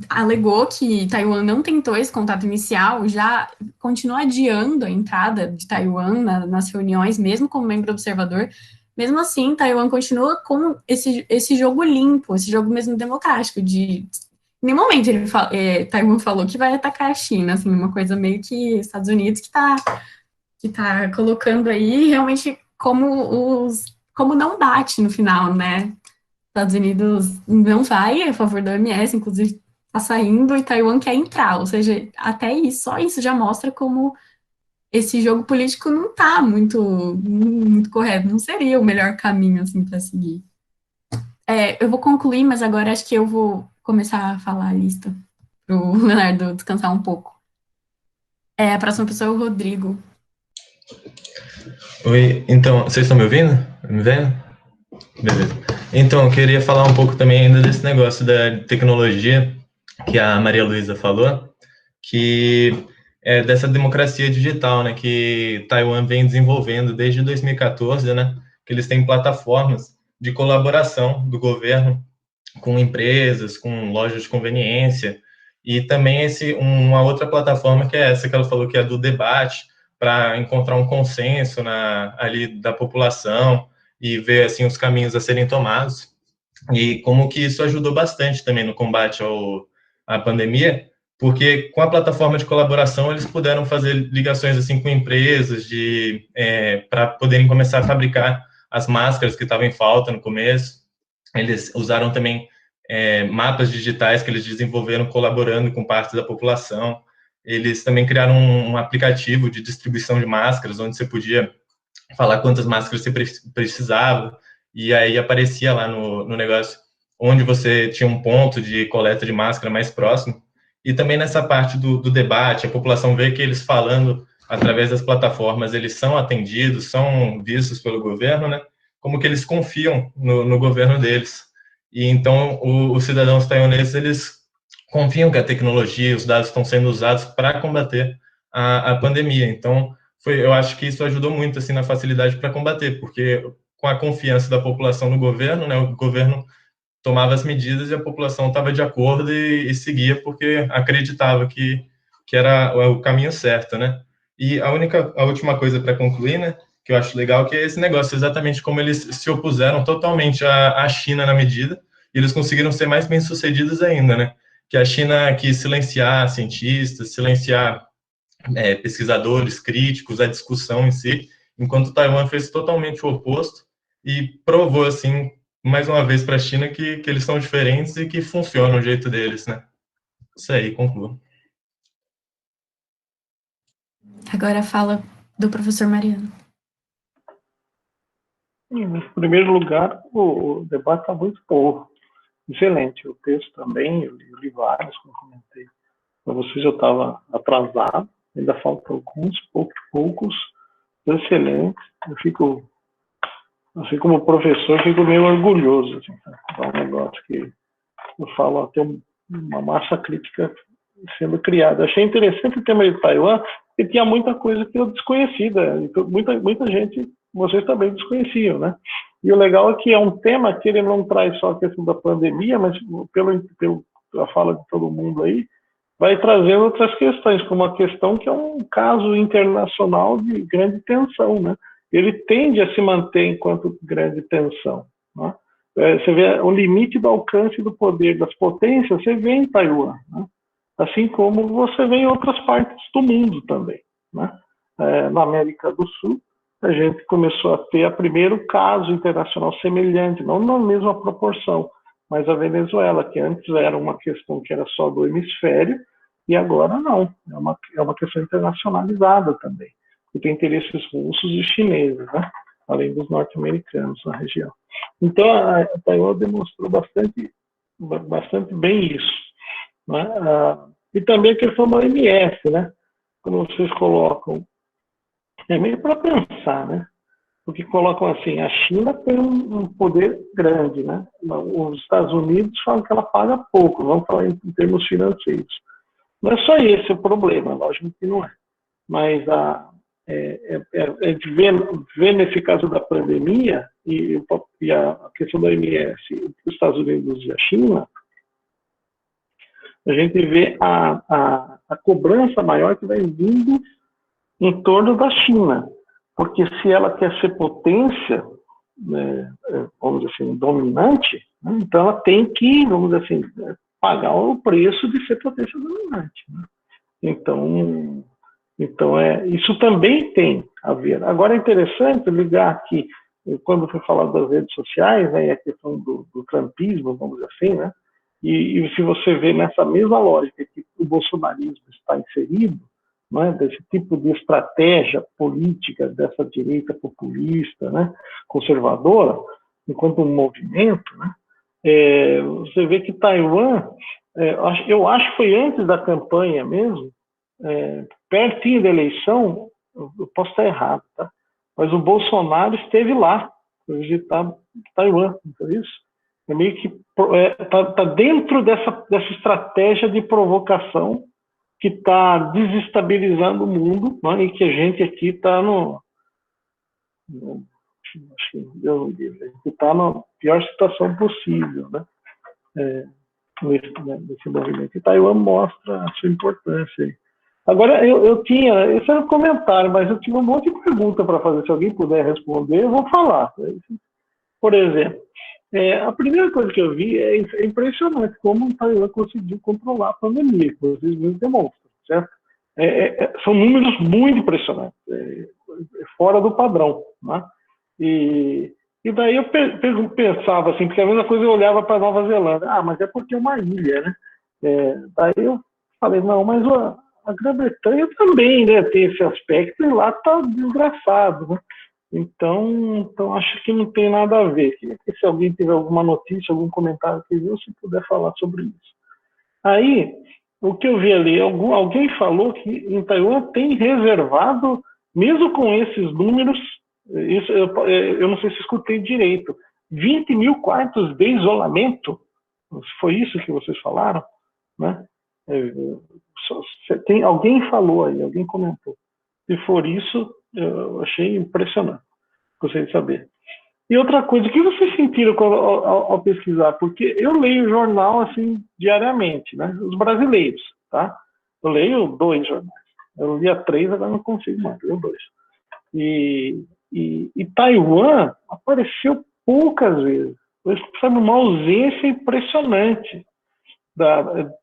alegou que Taiwan não tentou esse contato inicial, já continua adiando a entrada de Taiwan nas reuniões, mesmo como membro observador. Mesmo assim, Taiwan continua com esse jogo limpo, esse jogo mesmo democrático, em nenhum momento Taiwan falou que vai atacar a China, assim, uma coisa meio que Estados Unidos que tá colocando aí realmente como não bate no final, né? Estados Unidos não vai a favor da OMS, inclusive está saindo e Taiwan quer entrar, ou seja, até isso, só isso já mostra como esse jogo político não está muito correto, não seria o melhor caminho assim para seguir. Eu vou concluir, mas agora acho que eu vou começar a falar a lista para o Leonardo descansar um pouco. A próxima pessoa é o Rodrigo. Oi, então, vocês estão me ouvindo? Me vendo? Beleza. Então, eu queria falar um pouco também ainda desse negócio da tecnologia que a Maria Luísa falou, que é dessa democracia digital, né, que Taiwan vem desenvolvendo desde 2014, né, que eles têm plataformas de colaboração do governo com empresas, com lojas de conveniência, e também uma outra plataforma que é essa que ela falou, que é do debate, para encontrar um consenso ali da população e ver assim os caminhos a serem tomados, e como que isso ajudou bastante também no combate à pandemia, porque com a plataforma de colaboração eles puderam fazer ligações assim com empresas para poderem começar a fabricar as máscaras que estavam em falta no começo. Eles usaram também mapas digitais que eles desenvolveram colaborando com partes da população. Eles também criaram um aplicativo de distribuição de máscaras, onde você podia falar quantas máscaras você precisava, e aí aparecia lá no negócio onde você tinha um ponto de coleta de máscara mais próximo. E também nessa parte do debate, a população vê que eles falando através das plataformas, eles são atendidos, são vistos pelo governo, né? Como que eles confiam no governo deles. E então os cidadãos taiwaneses, eles confiam que a tecnologia e os dados estão sendo usados para combater a pandemia. Então, eu acho que isso ajudou muito assim na facilidade para combater, porque com a confiança da população no governo, né, o governo tomava as medidas e a população estava de acordo e seguia porque acreditava que era o caminho certo, né? E a última coisa para concluir, né, que eu acho legal, que é esse negócio, exatamente como eles se opuseram totalmente à China na medida, e eles conseguiram ser mais bem-sucedidos ainda, né? Que a China quis silenciar cientistas, silenciar pesquisadores, críticos, a discussão em si, enquanto Taiwan fez totalmente o oposto e provou, assim, mais uma vez para a China que eles são diferentes e que funciona o jeito deles, né? Isso aí, concluo. Agora fala do professor Mariano. Em primeiro lugar, o debate está muito bom. Excelente. O texto também, eu li vários, como comentei. Para vocês, eu estava atrasado, ainda faltam alguns, poucos, excelentes. Eu fico, assim como professor, fico meio orgulhoso. Assim, é um negócio que eu falo, tem uma massa crítica sendo criada. Achei interessante o tema de Taiwan, porque tinha muita coisa que eu desconhecida, muita gente, vocês também desconheciam, né? E o legal é que é um tema que ele não traz só a questão da pandemia, mas pela fala de todo mundo aí, vai trazendo outras questões, como a questão que é um caso internacional de grande tensão, né? Ele tende a se manter enquanto grande tensão, né? Você vê o limite do alcance do poder das potências, você vê em Taiwan, né? Assim como você vê em outras partes do mundo também, né? Na América do Sul, a gente começou a ter o primeiro caso internacional semelhante, não na mesma proporção, mas a Venezuela, que antes era uma questão que era só do hemisfério, e agora não, é uma questão internacionalizada também, que tem interesses russos e chineses, né? Além dos norte-americanos na região. Então, a Taiwan demonstrou bastante bem isso, né? E também a questão da OMS, né? Como vocês colocam, é meio para pensar, né? Porque colocam assim, a China tem um poder grande, né? Os Estados Unidos falam que ela paga pouco, vamos falar em termos financeiros. Não é só esse o problema, lógico que não é. Mas a gente vê nesse caso da pandemia e a questão da OMS, os Estados Unidos e a China, a gente vê a cobrança maior que vai vindo em torno da China. Porque se ela quer ser potência, né, vamos dizer assim, dominante, né, então ela tem que, vamos dizer assim, pagar o preço de ser potência dominante, né? Então isso também tem a ver. Agora é interessante ligar aqui, quando foi falado das redes sociais, né, a questão do trumpismo, vamos dizer assim, né? E se você vê nessa mesma lógica que o bolsonarismo está inserido, né, desse tipo de estratégia política dessa direita populista, né, conservadora, enquanto um movimento, né, você vê que Taiwan, eu acho que foi antes da campanha mesmo, pertinho da eleição, eu posso estar errado, tá? Mas o Bolsonaro esteve lá para visitar Taiwan, não é isso? É meio que tá dentro dessa estratégia de provocação que está desestabilizando o mundo, né? E que a gente aqui está acho que Deus não livre, a gente está na pior situação possível, né? Nesse movimento. E Taiwan mostra a sua importância aí. Agora, esse era um comentário, mas eu tinha um monte de pergunta para fazer. Se alguém puder responder, eu vou falar. Por exemplo, a primeira coisa que eu vi é impressionante como o Taiwan conseguiu controlar a pandemia, que vocês mesmos demonstram, certo? São números muito impressionantes, fora do padrão, né? E daí eu pensava assim, porque a mesma coisa eu olhava para Nova Zelândia, mas é porque é uma ilha, né? Daí eu falei, não, mas a Grã-Bretanha também, né, tem esse aspecto, e lá está desgraçado, né? Então acho que não tem nada a ver. Se alguém tiver alguma notícia, algum comentário que viu, se puder falar sobre isso. Aí, o que eu vi ali, alguém falou que em Taiwan tem reservado, mesmo com esses números, isso, eu não sei se escutei direito, 20 mil quartos de isolamento. Foi isso que vocês falaram? né? Alguém falou aí, alguém comentou. Se for isso, eu achei impressionante. Gostaria de saber. E outra coisa, o que vocês sentiram ao pesquisar? Porque eu leio jornal assim diariamente, né? Os brasileiros, tá? Eu leio 2 jornais. Eu lia 3, agora não consigo mais, eu 2. E Taiwan apareceu poucas vezes. Sabe, uma ausência impressionante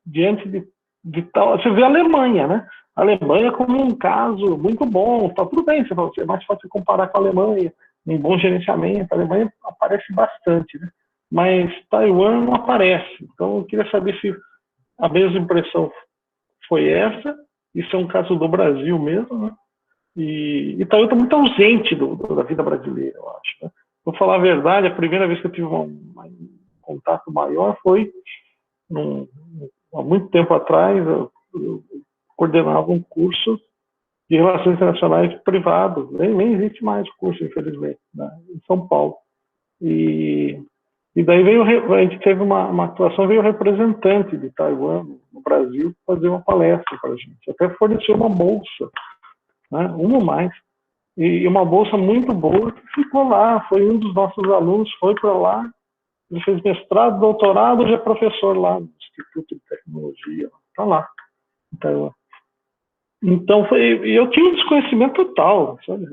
diante de tal. Você vê a Alemanha, né? A Alemanha como um caso muito bom, tá tudo bem, é mais fácil comparar com a Alemanha, um bom gerenciamento, a Alemanha aparece bastante, né? Mas Taiwan não aparece. Então eu queria saber se a mesma impressão foi essa, isso é um caso do Brasil mesmo, né? E Taiwan está muito ausente da vida brasileira, eu acho, né? Vou falar a verdade, a primeira vez que eu tive um contato maior foi há muito tempo atrás. Eu coordenava um curso de Relações Internacionais privado, nem existe mais o curso, infelizmente, né, em São Paulo. E daí a gente teve uma atuação, veio o representante de Taiwan no Brasil fazer uma palestra para a gente, até forneceu uma bolsa, né, uma ou mais, e uma bolsa muito boa que ficou lá, foi um dos nossos alunos, foi para lá, ele fez mestrado, doutorado, hoje é professor lá no Instituto de Tecnologia, está lá, em Taiwan. Então, eu tinha um desconhecimento total, sabe?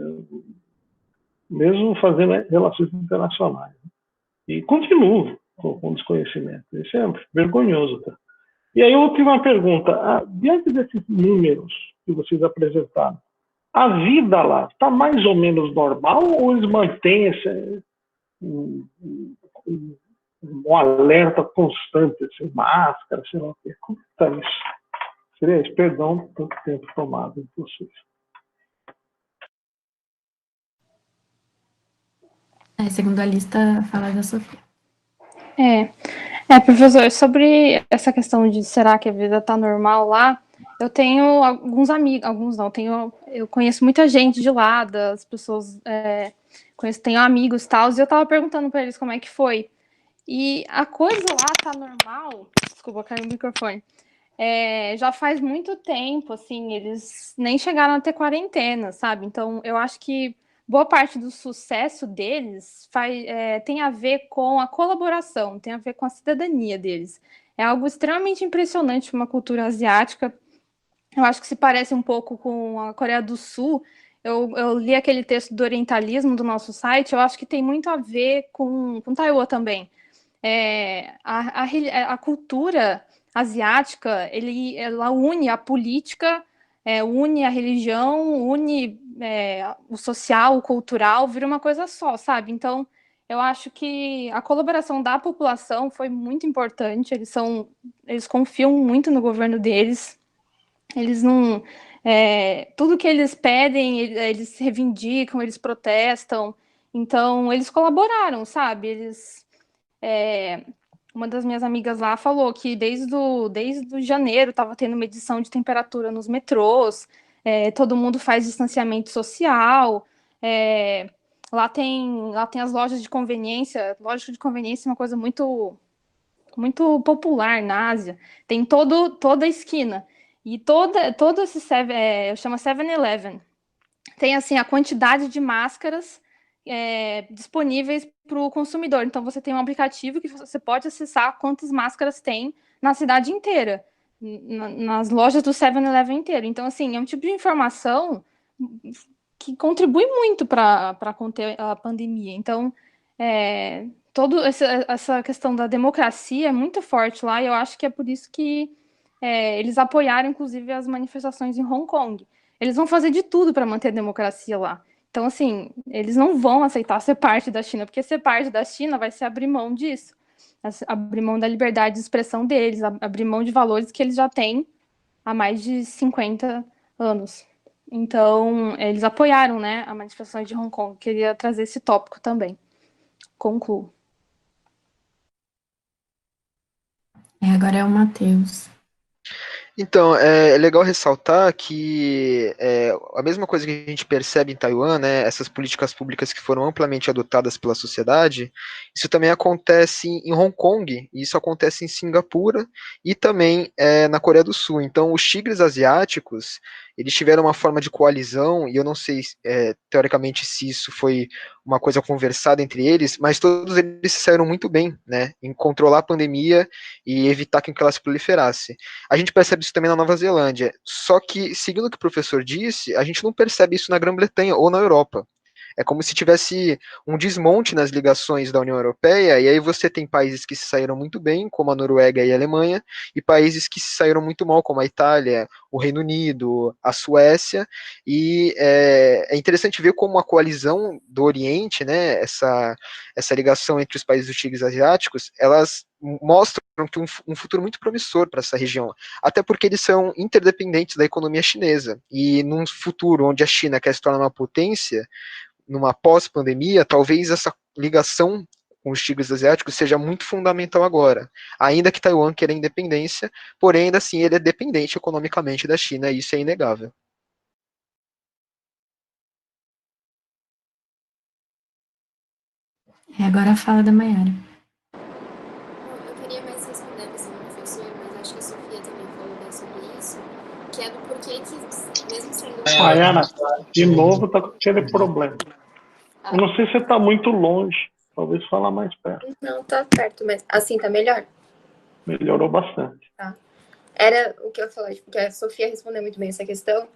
Mesmo fazendo relações internacionais. E continuo com desconhecimento. Isso é vergonhoso. Tá? E aí, última pergunta. Diante desses números que vocês apresentaram, a vida lá está mais ou menos normal ou eles mantêm um alerta constante, assim, máscara, sei lá o quê? Como está isso? Seria isso. Perdão por tanto tempo tomado de vocês. Segundo a lista, fala da Sofia. Professor, sobre essa questão de será que a vida está normal lá, eu tenho alguns amigos, eu conheço muita gente de lá, das pessoas, tenho amigos e tal, e eu estava perguntando para eles como é que foi. E a coisa lá tá normal, desculpa, caiu o microfone, já faz muito tempo, assim, eles nem chegaram a ter quarentena, sabe? Então, eu acho que boa parte do sucesso deles tem a ver com a colaboração, tem a ver com a cidadania deles. É algo extremamente impressionante para uma cultura asiática. Eu acho que se parece um pouco com a Coreia do Sul. Eu li aquele texto do orientalismo do nosso site, eu acho que tem muito a ver com Taiwan também. A cultura asiática, ela une a política, une a religião, une o social, o cultural, vira uma coisa só, sabe? Então, eu acho que a colaboração da população foi muito importante, eles confiam muito no governo deles, eles não... tudo que eles pedem, eles reivindicam, eles protestam, então eles colaboraram, sabe? Uma das minhas amigas lá falou que desde o janeiro estava tendo medição de temperatura nos metrôs, todo mundo faz distanciamento social, lá tem as lojas de conveniência. Loja de conveniência é uma coisa muito, muito popular na Ásia, tem toda a esquina, e todo esse chama 7-Eleven, tem assim a quantidade de máscaras disponíveis para o consumidor. Então, você tem um aplicativo que você pode acessar quantas máscaras tem na cidade inteira, nas lojas do 7-Eleven inteiro. Então, assim, é um tipo de informação que contribui muito para conter a pandemia. Então, toda essa questão da democracia é muito forte lá, e eu acho que é por isso que eles apoiaram, inclusive, as manifestações em Hong Kong. Eles vão fazer de tudo para manter a democracia lá. Então, assim, eles não vão aceitar ser parte da China, porque ser parte da China vai ser abrir mão disso, abrir mão da liberdade de expressão deles, abrir mão de valores que eles já têm há mais de 50 anos. Então, eles apoiaram, né, a manifestação de Hong Kong. Queria trazer esse tópico também. Concluo. Agora é o Matheus. Então, é legal ressaltar que a mesma coisa que a gente percebe em Taiwan, né, essas políticas públicas que foram amplamente adotadas pela sociedade, isso também acontece em Hong Kong, isso acontece em Singapura e também na Coreia do Sul. Então, os tigres asiáticos, eles tiveram uma forma de coalizão, e eu não sei, teoricamente, se isso foi uma coisa conversada entre eles, mas todos eles se saíram muito bem, né, em controlar a pandemia e evitar que ela se proliferasse. A gente percebe isso também na Nova Zelândia. Só que, seguindo o que o professor disse, a gente não percebe isso na Grã-Bretanha ou na Europa. É como se tivesse um desmonte nas ligações da União Europeia, e aí você tem países que se saíram muito bem, como a Noruega e a Alemanha, e países que se saíram muito mal, como a Itália, o Reino Unido, a Suécia, e é interessante ver como a coalizão do Oriente, né, essa ligação entre os países dos tigres asiáticos, elas mostram que um futuro muito promissor para essa região, até porque eles são interdependentes da economia chinesa, e num futuro onde a China quer se tornar uma potência, numa pós-pandemia, talvez essa ligação com os tigres asiáticos seja muito fundamental agora, ainda que Taiwan queira independência, porém ainda assim ele é dependente economicamente da China, e isso é inegável. Agora a fala da Mayara. Eu queria mais responder para esse professor, mas acho que a Sofia também falou bem sobre isso, que é do porquê que, mesmo sendo... Mayara, de novo tá com aquele problema. Eu não sei se você tá muito longe, talvez falar mais perto. Não, tá perto, mas assim tá melhor? Melhorou bastante. Tá. Era o que eu falei, porque a Sofia respondeu muito bem essa questão,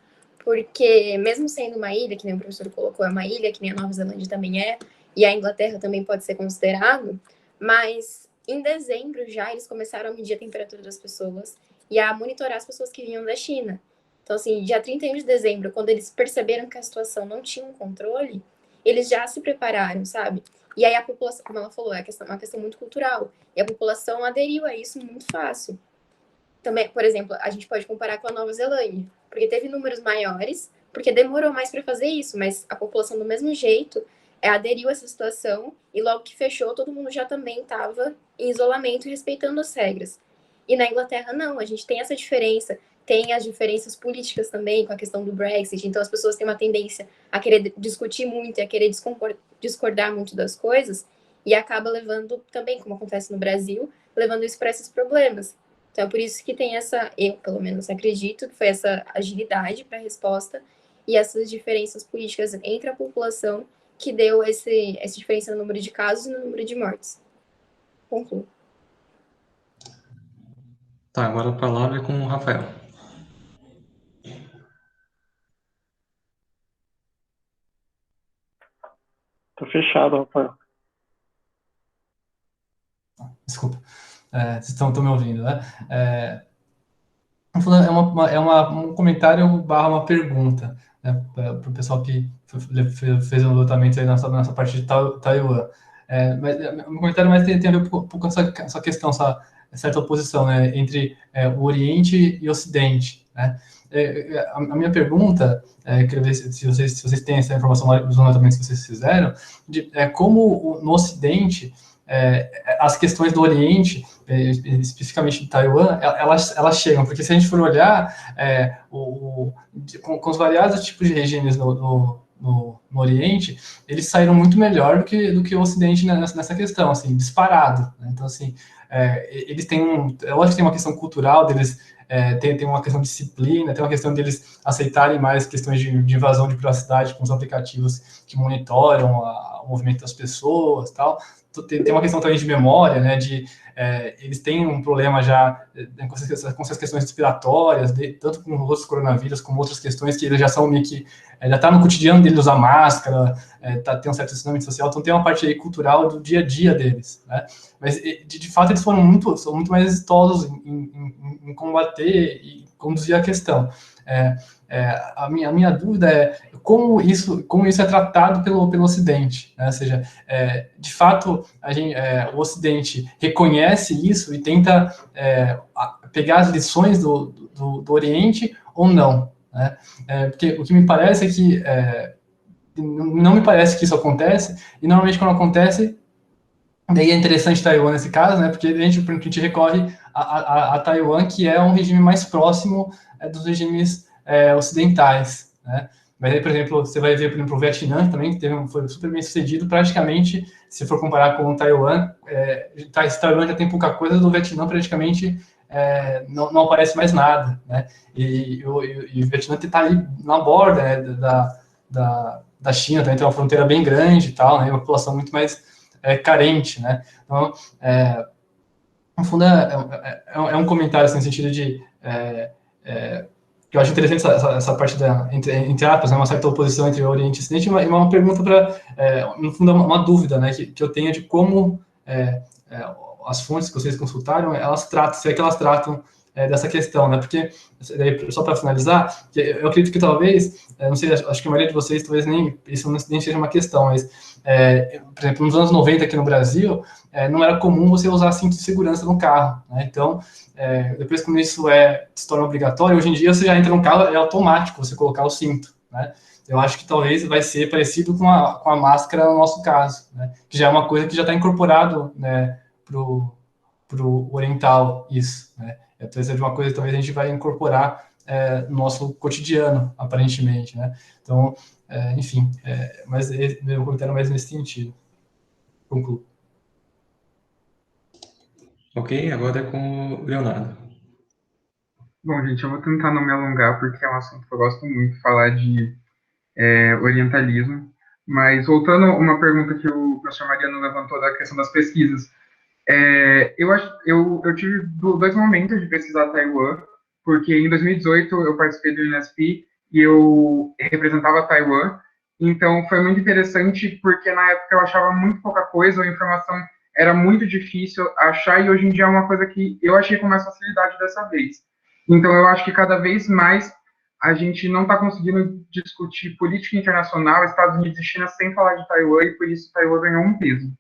porque mesmo sendo uma ilha, que nem o professor colocou, é uma ilha, que nem a Nova Zelândia também é, e a Inglaterra também pode ser considerado, mas em dezembro já eles começaram a medir a temperatura das pessoas e a monitorar as pessoas que vinham da China. Então, assim, dia 31 de dezembro, quando eles perceberam que a situação não tinha um controle, eles já se prepararam, sabe? E aí a população, como ela falou, é uma questão muito cultural, e a população aderiu a isso muito fácil. Também, por exemplo, a gente pode comparar com a Nova Zelândia, porque teve números maiores, porque demorou mais para fazer isso, mas a população do mesmo jeito aderiu a essa situação, e logo que fechou, todo mundo já também estava em isolamento e respeitando as regras. E na Inglaterra, não, a gente tem essa diferença, tem as diferenças políticas também, com a questão do Brexit, então as pessoas têm uma tendência a querer discutir muito, a querer discordar muito das coisas, e acaba levando também, como acontece no Brasil, levando isso para esses problemas. Então, é por isso que tem eu pelo menos acredito, que foi essa agilidade para a resposta e essas diferenças políticas entre a população que deu essa diferença no número de casos e no número de mortes. Concluo. Tá, agora a palavra é com o Rafael. Tá fechado, Rafael. Desculpa. Vocês estão me ouvindo, né? Um comentário barra uma pergunta, né, para o pessoal que fez o levantamento aí nessa parte de Taiwan. Mas o comentário mais tem a ver um pouco com essa questão, essa certa oposição, né, entre o Oriente e o Ocidente, né? A minha pergunta, queria ver se vocês têm essa informação dos levantamentos que vocês fizeram, de como no Ocidente as questões do Oriente, especificamente de Taiwan, elas chegam, porque se a gente for olhar com os variados tipos de regimes no Oriente, eles saíram muito melhor do que o Ocidente nessa questão, assim, disparado, né? Então, assim, eles têm lógico que tem uma questão cultural deles, tem uma questão de disciplina, tem uma questão deles aceitarem mais questões de invasão de privacidade com os aplicativos que monitoram o movimento das pessoas, tal. Tem uma questão também de memória, né, eles têm um problema já com essas questões respiratórias, tanto com outros coronavírus, como outras questões que eles já são meio que, já está no cotidiano deles usar máscara, tem um certo distanciamento social, então tem uma parte aí cultural do dia a dia deles, né, mas de fato eles são muito mais exitosos em combater e conduzir a questão. A minha dúvida é como isso é tratado pelo Ocidente, né? Ou seja, de fato o Ocidente reconhece isso e tenta pegar as lições do Oriente ou não, né? Porque o que me parece é que não me parece que isso acontece, e normalmente quando acontece Daí é interessante Taiwan nesse caso, né? Porque a gente recorre a Taiwan, que é um regime mais próximo dos regimes ocidentais, né? Mas aí, por exemplo, você vai ver, por exemplo, o Vietnã também, que foi super bem sucedido, praticamente, se for comparar com o Taiwan, Taiwan já tem pouca coisa, do Vietnã praticamente não aparece mais nada, né? E o Vietnã está ali na borda, né, da China, também tem uma fronteira bem grande e tal, né? Uma população muito mais carente, né? Então, no fundo, é um comentário assim, no sentido de que eu acho interessante essa parte entre aspas, né, uma certa oposição entre Oriente e Ocidente, e uma pergunta para, no fundo, uma dúvida, né, que eu tenho de como as fontes que vocês consultaram, se é que elas tratam dessa questão, né, porque, só para finalizar, eu acredito que talvez, não sei, acho que a maioria de vocês talvez isso nem seja uma questão, mas, por exemplo, nos anos 90 aqui no Brasil, não era comum você usar cinto de segurança no carro, né, então, depois quando isso se torna obrigatório, hoje em dia você já entra no carro, é automático você colocar o cinto, né? Eu acho que talvez vai ser parecido com a máscara no nosso caso, né? Que já é uma coisa que já está incorporado, né, pro oriental, isso, né? Então, essa é uma coisa que talvez a gente vai incorporar no nosso cotidiano, aparentemente, né? Então, enfim, mas meu comentário é mais nesse sentido. Concluo. Ok, agora é com o Leonardo. Bom, gente, eu vou tentar não me alongar, porque é um assunto que eu gosto muito, falar de orientalismo. Mas, voltando a uma pergunta que o professor Mariano levantou da questão das pesquisas, eu tive dois momentos de pesquisar Taiwan, porque em 2018 eu participei do INSP e eu representava Taiwan, então foi muito interessante, porque na época eu achava muito pouca coisa, a informação era muito difícil achar, e hoje em dia é uma coisa que eu achei com mais facilidade dessa vez. Então eu acho que cada vez mais a gente não está conseguindo discutir política internacional, Estados Unidos e China, sem falar de Taiwan, e por isso Taiwan ganhou um peso.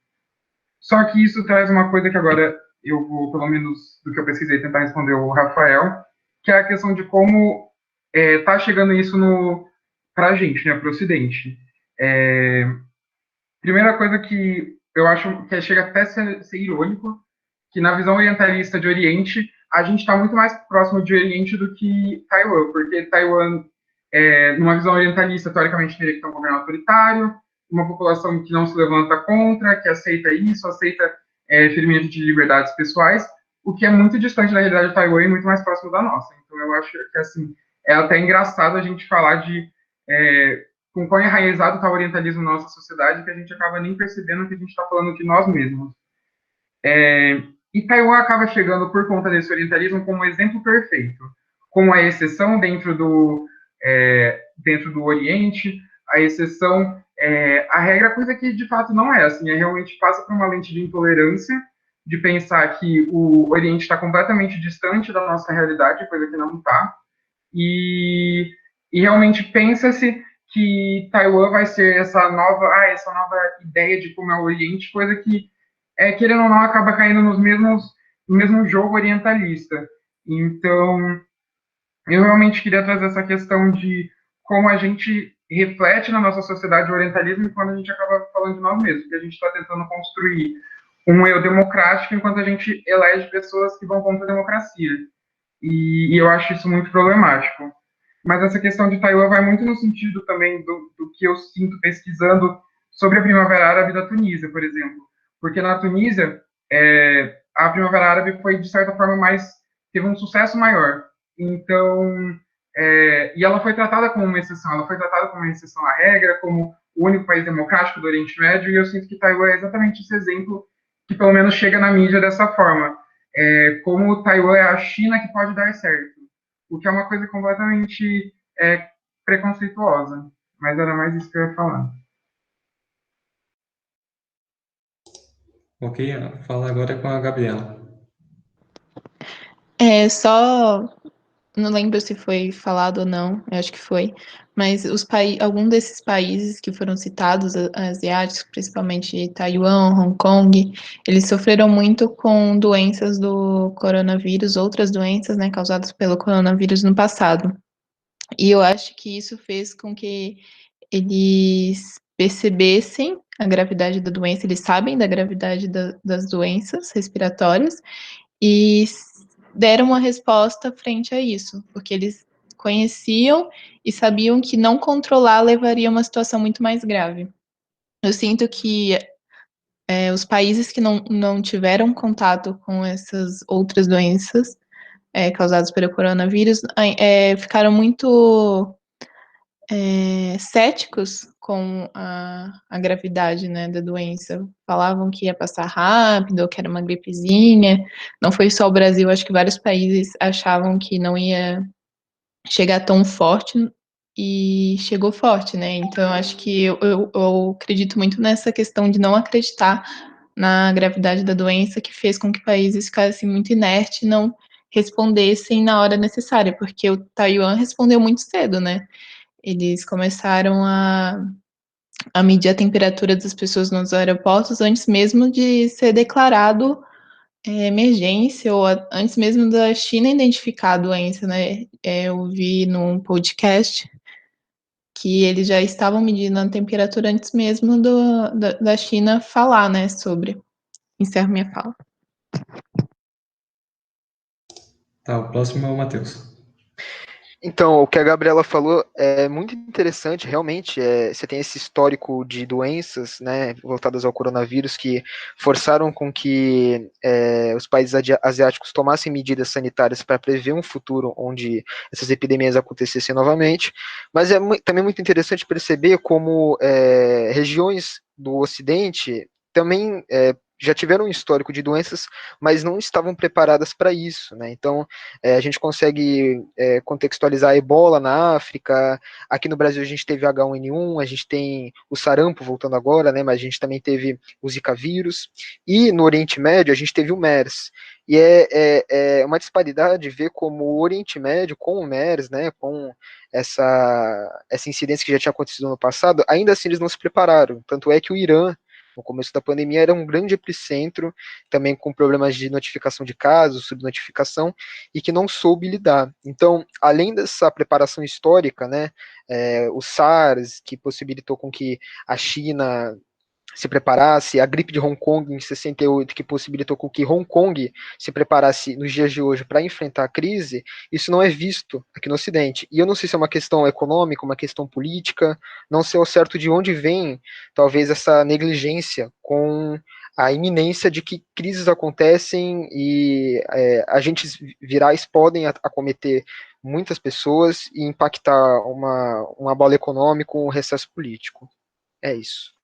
Só que isso traz uma coisa que agora eu vou, pelo menos do que eu pesquisei, tentar responder o Rafael, que é a questão de como está chegando isso para a gente, né, para o Ocidente. Primeira coisa que eu acho que chega até a ser irônico, que na visão orientalista de Oriente, a gente está muito mais próximo de Oriente do que Taiwan, porque Taiwan, numa visão orientalista, teoricamente teria que ter um governo autoritário, uma população que não se levanta contra, que aceita isso, aceita ferimento de liberdades pessoais, o que é muito distante da realidade de Taiwan e muito mais próximo da nossa. Então, eu acho que, assim, é até engraçado a gente falar de com quão enraizado está o orientalismo na nossa sociedade, que a gente acaba nem percebendo que a gente está falando de nós mesmos. E Taiwan acaba chegando, por conta desse orientalismo, como um exemplo perfeito, como a exceção dentro do Oriente, a exceção, a regra, coisa que de fato não é, assim, realmente passa por uma lente de intolerância, de pensar que o Oriente está completamente distante da nossa realidade, coisa que não está, e realmente pensa-se que Taiwan vai ser essa nova ideia de como é o Oriente, coisa que, querendo ou não, acaba caindo no mesmo jogo orientalista. Então, eu realmente queria trazer essa questão de como a gente reflete na nossa sociedade o orientalismo e quando a gente acaba falando de nós mesmos, que a gente está tentando construir um eu democrático enquanto a gente elege pessoas que vão contra a democracia. E eu acho isso muito problemático. Mas essa questão de Taiwan vai muito no sentido também do que eu sinto pesquisando sobre a Primavera Árabe da Tunísia, por exemplo. Porque na Tunísia, a Primavera Árabe foi, de certa forma, teve um sucesso maior. Então, e ela foi tratada como uma exceção, ela foi tratada como uma exceção à regra, como o único país democrático do Oriente Médio, e eu sinto que Taiwan é exatamente esse exemplo que, pelo menos, chega na mídia dessa forma. Como Taiwan é a China que pode dar certo, o que é uma coisa completamente preconceituosa. Mas era mais isso que eu ia falar. Ok, fala agora com a Gabriela. Não lembro se foi falado ou não, eu acho que foi, mas alguns desses países que foram citados, asiáticos, principalmente Taiwan, Hong Kong, eles sofreram muito com doenças do coronavírus, outras doenças, né, causadas pelo coronavírus no passado. E eu acho que isso fez com que eles percebessem a gravidade da doença, eles sabem da gravidade das doenças respiratórias e deram uma resposta frente a isso, porque eles conheciam e sabiam que não controlar levaria a uma situação muito mais grave. Eu sinto que os países que não tiveram contato com essas outras doenças causadas pelo coronavírus ficaram muito céticos com a gravidade, né, da doença. Falavam que ia passar rápido, ou que era uma gripezinha. Não foi só o Brasil, acho que vários países achavam que não ia chegar tão forte, e chegou forte, né? Então, eu acho que eu acredito muito nessa questão de não acreditar na gravidade da doença, que fez com que países ficassem muito inertes e não respondessem na hora necessária, porque o Taiwan respondeu muito cedo, né? Eles começaram a medir a temperatura das pessoas nos aeroportos antes mesmo de ser declarado emergência, ou antes mesmo da China identificar a doença, né? Eu vi num podcast que eles já estavam medindo a temperatura antes mesmo da China falar, né, sobre. Encerro minha fala. Tá, o próximo é o Matheus. Então, o que a Gabriela falou é muito interessante, realmente, você tem esse histórico de doenças, né, voltadas ao coronavírus, que forçaram com que os países asiáticos tomassem medidas sanitárias para prever um futuro onde essas epidemias acontecessem novamente, mas é também muito interessante perceber como regiões do Ocidente também já tiveram um histórico de doenças, mas não estavam preparadas para isso, né? Então, a gente consegue contextualizar a ebola na África, aqui no Brasil a gente teve H1N1, a gente tem o sarampo voltando agora, né? Mas a gente também teve o Zika vírus, e no Oriente Médio a gente teve o MERS, e é uma disparidade ver como o Oriente Médio, com o MERS, né, com essa incidência que já tinha acontecido no passado, ainda assim eles não se prepararam, tanto é que o Irã, no começo da pandemia, era um grande epicentro, também com problemas de notificação de casos, subnotificação, e que não soube lidar. Então, além dessa preparação histórica, né, o SARS, que possibilitou com que a China se preparasse, a gripe de Hong Kong em 68, que possibilitou com que Hong Kong se preparasse nos dias de hoje para enfrentar a crise, isso não é visto aqui no Ocidente. E eu não sei se é uma questão econômica, uma questão política, não sei ao certo de onde vem, talvez, essa negligência com a iminência de que crises acontecem e agentes virais podem acometer muitas pessoas e impactar um abalo econômico, um recesso político. É isso.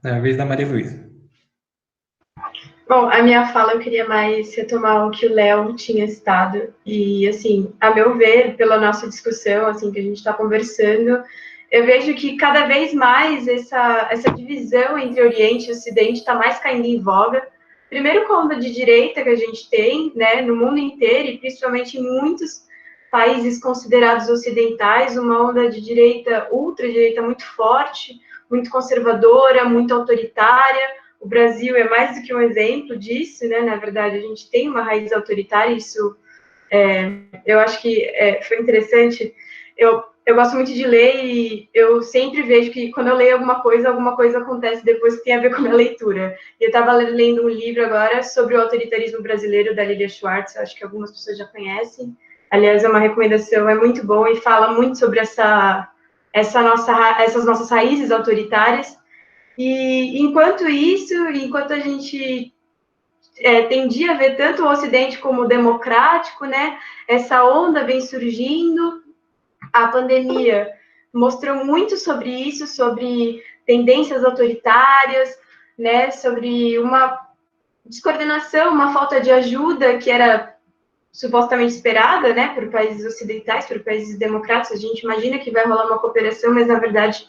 É a vez da Maria Luísa. Bom, a minha fala eu queria mais retomar o que o Léo tinha citado. E, assim, a meu ver, pela nossa discussão, assim, que a gente está conversando, eu vejo que cada vez mais essa divisão entre Oriente e Ocidente está mais caindo em voga. Primeiro com a onda de direita que a gente tem, né, no mundo inteiro, e principalmente em muitos países considerados ocidentais, uma onda de direita, ultradireita muito forte, muito conservadora, muito autoritária. O Brasil é mais do que um exemplo disso, né? Na verdade, a gente tem uma raiz autoritária, isso eu acho que foi interessante. Eu gosto muito de ler e eu sempre vejo que quando eu leio alguma coisa acontece depois que tem a ver com a minha leitura. E eu estava lendo um livro agora sobre o autoritarismo brasileiro, da Lilia Schwartz, acho que algumas pessoas já conhecem. Aliás, é uma recomendação, é muito bom e fala muito sobre essas nossas raízes autoritárias. E enquanto isso, enquanto a gente tendia a ver tanto o Ocidente como democrático, né? Essa onda vem surgindo, a pandemia mostrou muito sobre isso, sobre tendências autoritárias, né? Sobre uma descoordenação, uma falta de ajuda que era supostamente esperada, né? Por países ocidentais, por países democráticos. A gente imagina que vai rolar uma cooperação, mas na verdade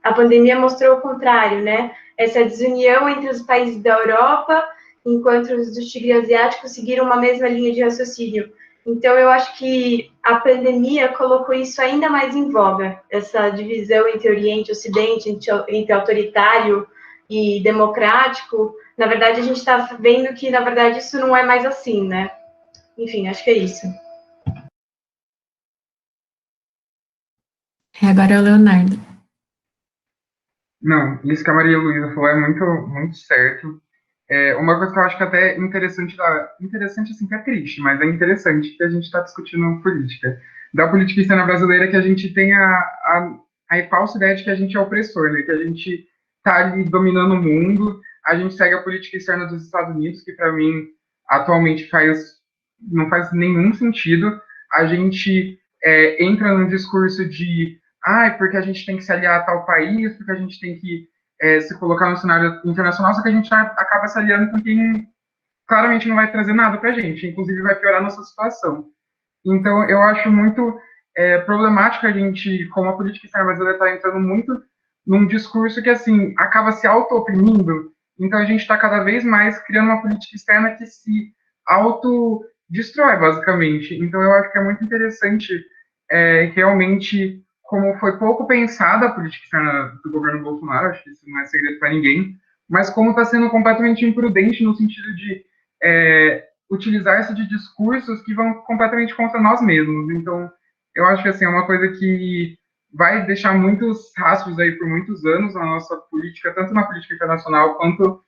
a pandemia mostrou o contrário, né? Essa desunião entre os países da Europa, enquanto os do Tigre Asiático seguiram uma mesma linha de raciocínio. Então, eu acho que a pandemia colocou isso ainda mais em voga, essa divisão entre Oriente e Ocidente, entre autoritário e democrático. Na verdade, a gente está vendo que, na verdade, isso não é mais assim, né? Enfim, acho que é isso. Agora é o Leonardo. Não, isso que a Maria Luísa falou é muito, muito certo. Uma coisa que eu acho que até interessante, interessante assim, que é triste, mas é interessante que a gente está discutindo política. Da política externa brasileira que a gente tem a falsa ideia de que a gente é opressor, né? Que a gente está ali dominando o mundo, a gente segue a política externa dos Estados Unidos, que para mim atualmente não faz nenhum sentido. A gente entra num discurso de porque a gente tem que se aliar a tal país, porque a gente tem que se colocar no cenário internacional, só que a gente acaba se aliando com quem claramente não vai trazer nada para a gente, inclusive vai piorar a nossa situação. Então, eu acho muito problemático a gente, como a política externa brasileira está entrando muito num discurso que, assim, acaba se auto-oprimindo, então a gente está cada vez mais criando uma política externa que se auto-destrói, basicamente. Então, eu acho que é muito interessante realmente como foi pouco pensada a política externa do governo Bolsonaro, acho que isso não é segredo para ninguém, mas como está sendo completamente imprudente no sentido de utilizar-se de discursos que vão completamente contra nós mesmos. Então, eu acho que assim, é uma coisa que vai deixar muitos rastros aí por muitos anos na nossa política, tanto na política internacional quanto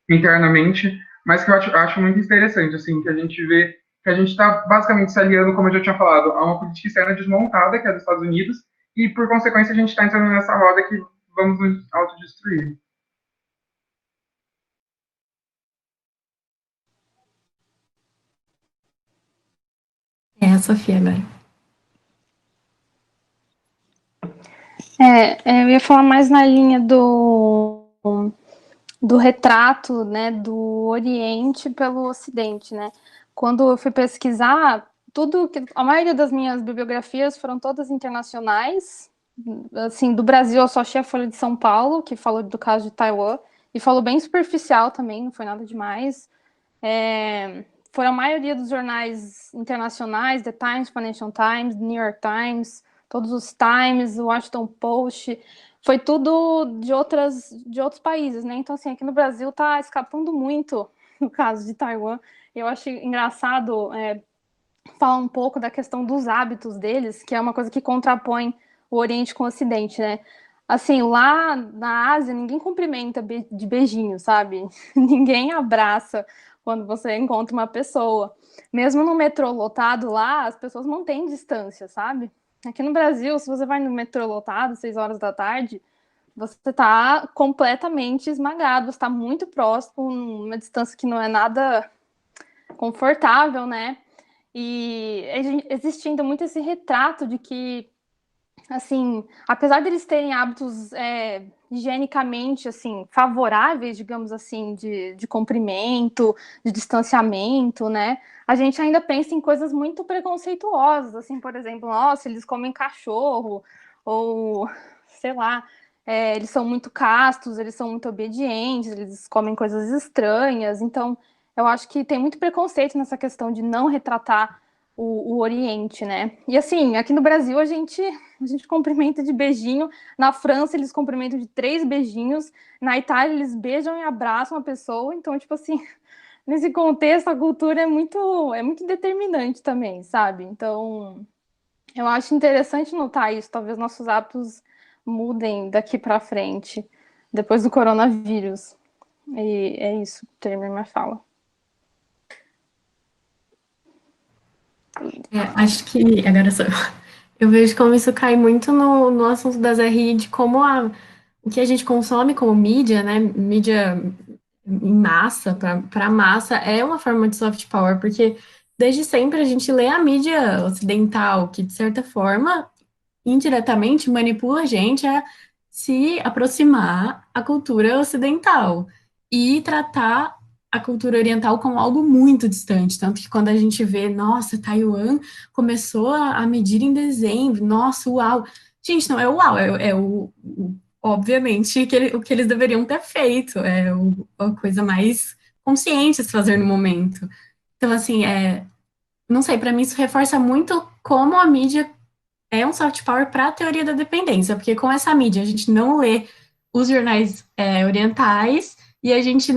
internamente, mas que eu acho muito interessante, assim, que a gente vê que a gente está basicamente se aliando, como eu já tinha falado, a uma política externa desmontada, que é dos Estados Unidos, e, por consequência, a gente está entrando nessa roda que vamos nos autodestruir. A Sofia agora. Eu ia falar mais na linha do retrato, né, do Oriente pelo Ocidente, né? Quando eu fui pesquisar, a maioria das minhas bibliografias foram todas internacionais. Assim, do Brasil eu só achei a Folha de São Paulo, que falou do caso de Taiwan, e falou bem superficial também, não foi nada demais. Foram a maioria dos jornais internacionais, The Times, Financial Times, New York Times, todos os Times, o Washington Post, foi tudo de outros países, né? Então, assim, aqui no Brasil tá escapando muito no caso de Taiwan. Eu acho engraçado falar um pouco da questão dos hábitos deles, que é uma coisa que contrapõe o Oriente com o Ocidente, né? Assim, lá na Ásia, ninguém cumprimenta de beijinho, sabe? Ninguém abraça quando você encontra uma pessoa. Mesmo no metrô lotado lá, as pessoas mantêm distância, sabe? Aqui no Brasil, se você vai no metrô lotado, 6 horas da tarde, você está completamente esmagado, você está muito próximo, numa distância que não é nada confortável, né? E existe ainda muito esse retrato de que, assim, apesar de eles terem hábitos higienicamente, assim, favoráveis, digamos assim, de comprimento, de distanciamento, né? A gente ainda pensa em coisas muito preconceituosas, assim, por exemplo, nossa, eles comem cachorro, ou, sei lá, eles são muito castos, eles são muito obedientes, eles comem coisas estranhas, então eu acho que tem muito preconceito nessa questão de não retratar o Oriente, né? E assim, aqui no Brasil a gente cumprimenta de beijinho, na França eles cumprimentam de 3 beijinhos, na Itália eles beijam e abraçam a pessoa, então, tipo assim, nesse contexto a cultura é muito determinante também, sabe? Então, eu acho interessante notar isso, talvez nossos hábitos mudem daqui para frente, depois do coronavírus. E é isso, termino minha fala. Acho que agora eu vejo como isso cai muito no assunto das RI, de como o que a gente consome como mídia, né? Mídia em massa, para massa, é uma forma de soft power, porque desde sempre a gente lê a mídia ocidental, que de certa forma, indiretamente, manipula a gente a se aproximar à cultura ocidental e tratar a cultura oriental como algo muito distante, tanto que quando a gente vê, nossa, Taiwan começou a medir em dezembro, nossa, uau. Gente, não é uau, obviamente, o que eles deveriam ter feito, a coisa mais consciente a se fazer no momento. Então, assim, não sei, para mim isso reforça muito como a mídia é um soft power para a teoria da dependência, porque com essa mídia a gente não lê os jornais orientais e a gente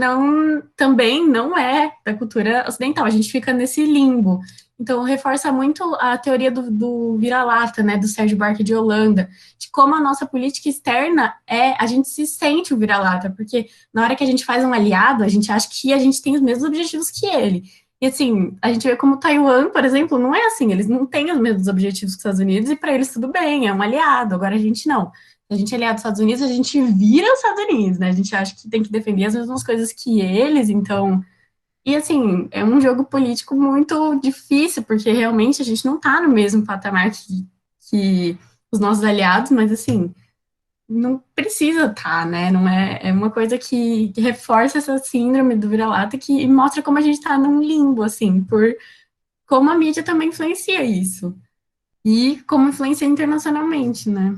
também não é da cultura ocidental, a gente fica nesse limbo. Então, reforça muito a teoria do vira-lata, né, do Sérgio Buarque de Holanda, de como a nossa política externa a gente se sente o vira-lata, porque na hora que a gente faz um aliado, a gente acha que a gente tem os mesmos objetivos que ele. E assim, a gente vê como Taiwan, por exemplo, não é assim, eles não têm os mesmos objetivos que os Estados Unidos, e para eles tudo bem, é um aliado, agora a gente não. Se a gente é aliado dos Estados Unidos, a gente vira os Estados Unidos, né? A gente acha que tem que defender as mesmas coisas que eles, então. E assim, é um jogo político muito difícil, porque realmente a gente não está no mesmo patamar que os nossos aliados, mas assim, não precisa estar, né? Não é uma coisa que reforça essa síndrome do vira-lata que mostra como a gente está num limbo, assim, por como a mídia também influencia isso. E como influencia internacionalmente, né?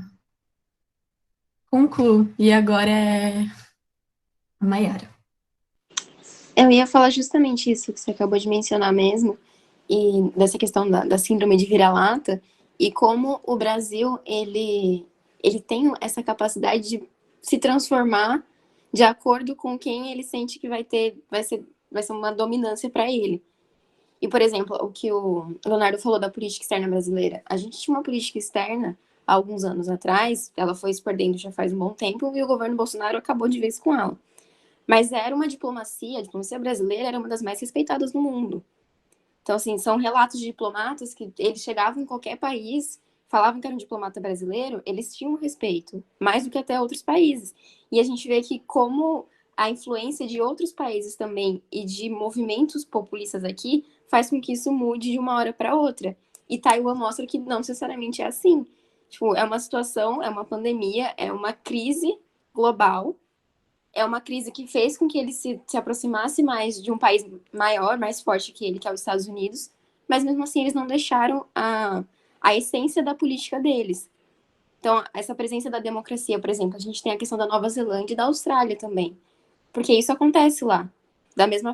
Concluo. E agora é a Mayara. Eu ia falar justamente isso que você acabou de mencionar mesmo, e dessa questão da síndrome de vira-lata, e como o Brasil, ele tem essa capacidade de se transformar de acordo com quem ele sente que vai ser uma dominância para ele. E, por exemplo, o que o Leonardo falou da política externa brasileira. A gente tinha uma política externa há alguns anos atrás, ela foi se perdendo já faz um bom tempo, e o governo Bolsonaro acabou de vez com ela. Mas era uma diplomacia, a diplomacia brasileira era uma das mais respeitadas no mundo. Então, assim, são relatos de diplomatas que eles chegavam em qualquer país, falavam que era um diplomata brasileiro, eles tinham respeito, mais do que até outros países. E a gente vê que como a influência de outros países também e de movimentos populistas aqui faz com que isso mude de uma hora para outra. E Taiwan mostra que não necessariamente é assim. Tipo, é uma situação, é uma pandemia, é uma crise global, é uma crise que fez com que ele se aproximasse mais de um país maior, mais forte que ele, que é os Estados Unidos, mas mesmo assim eles não deixaram a essência da política deles. Então, essa presença da democracia, por exemplo, a gente tem a questão da Nova Zelândia e da Austrália também, porque isso acontece lá.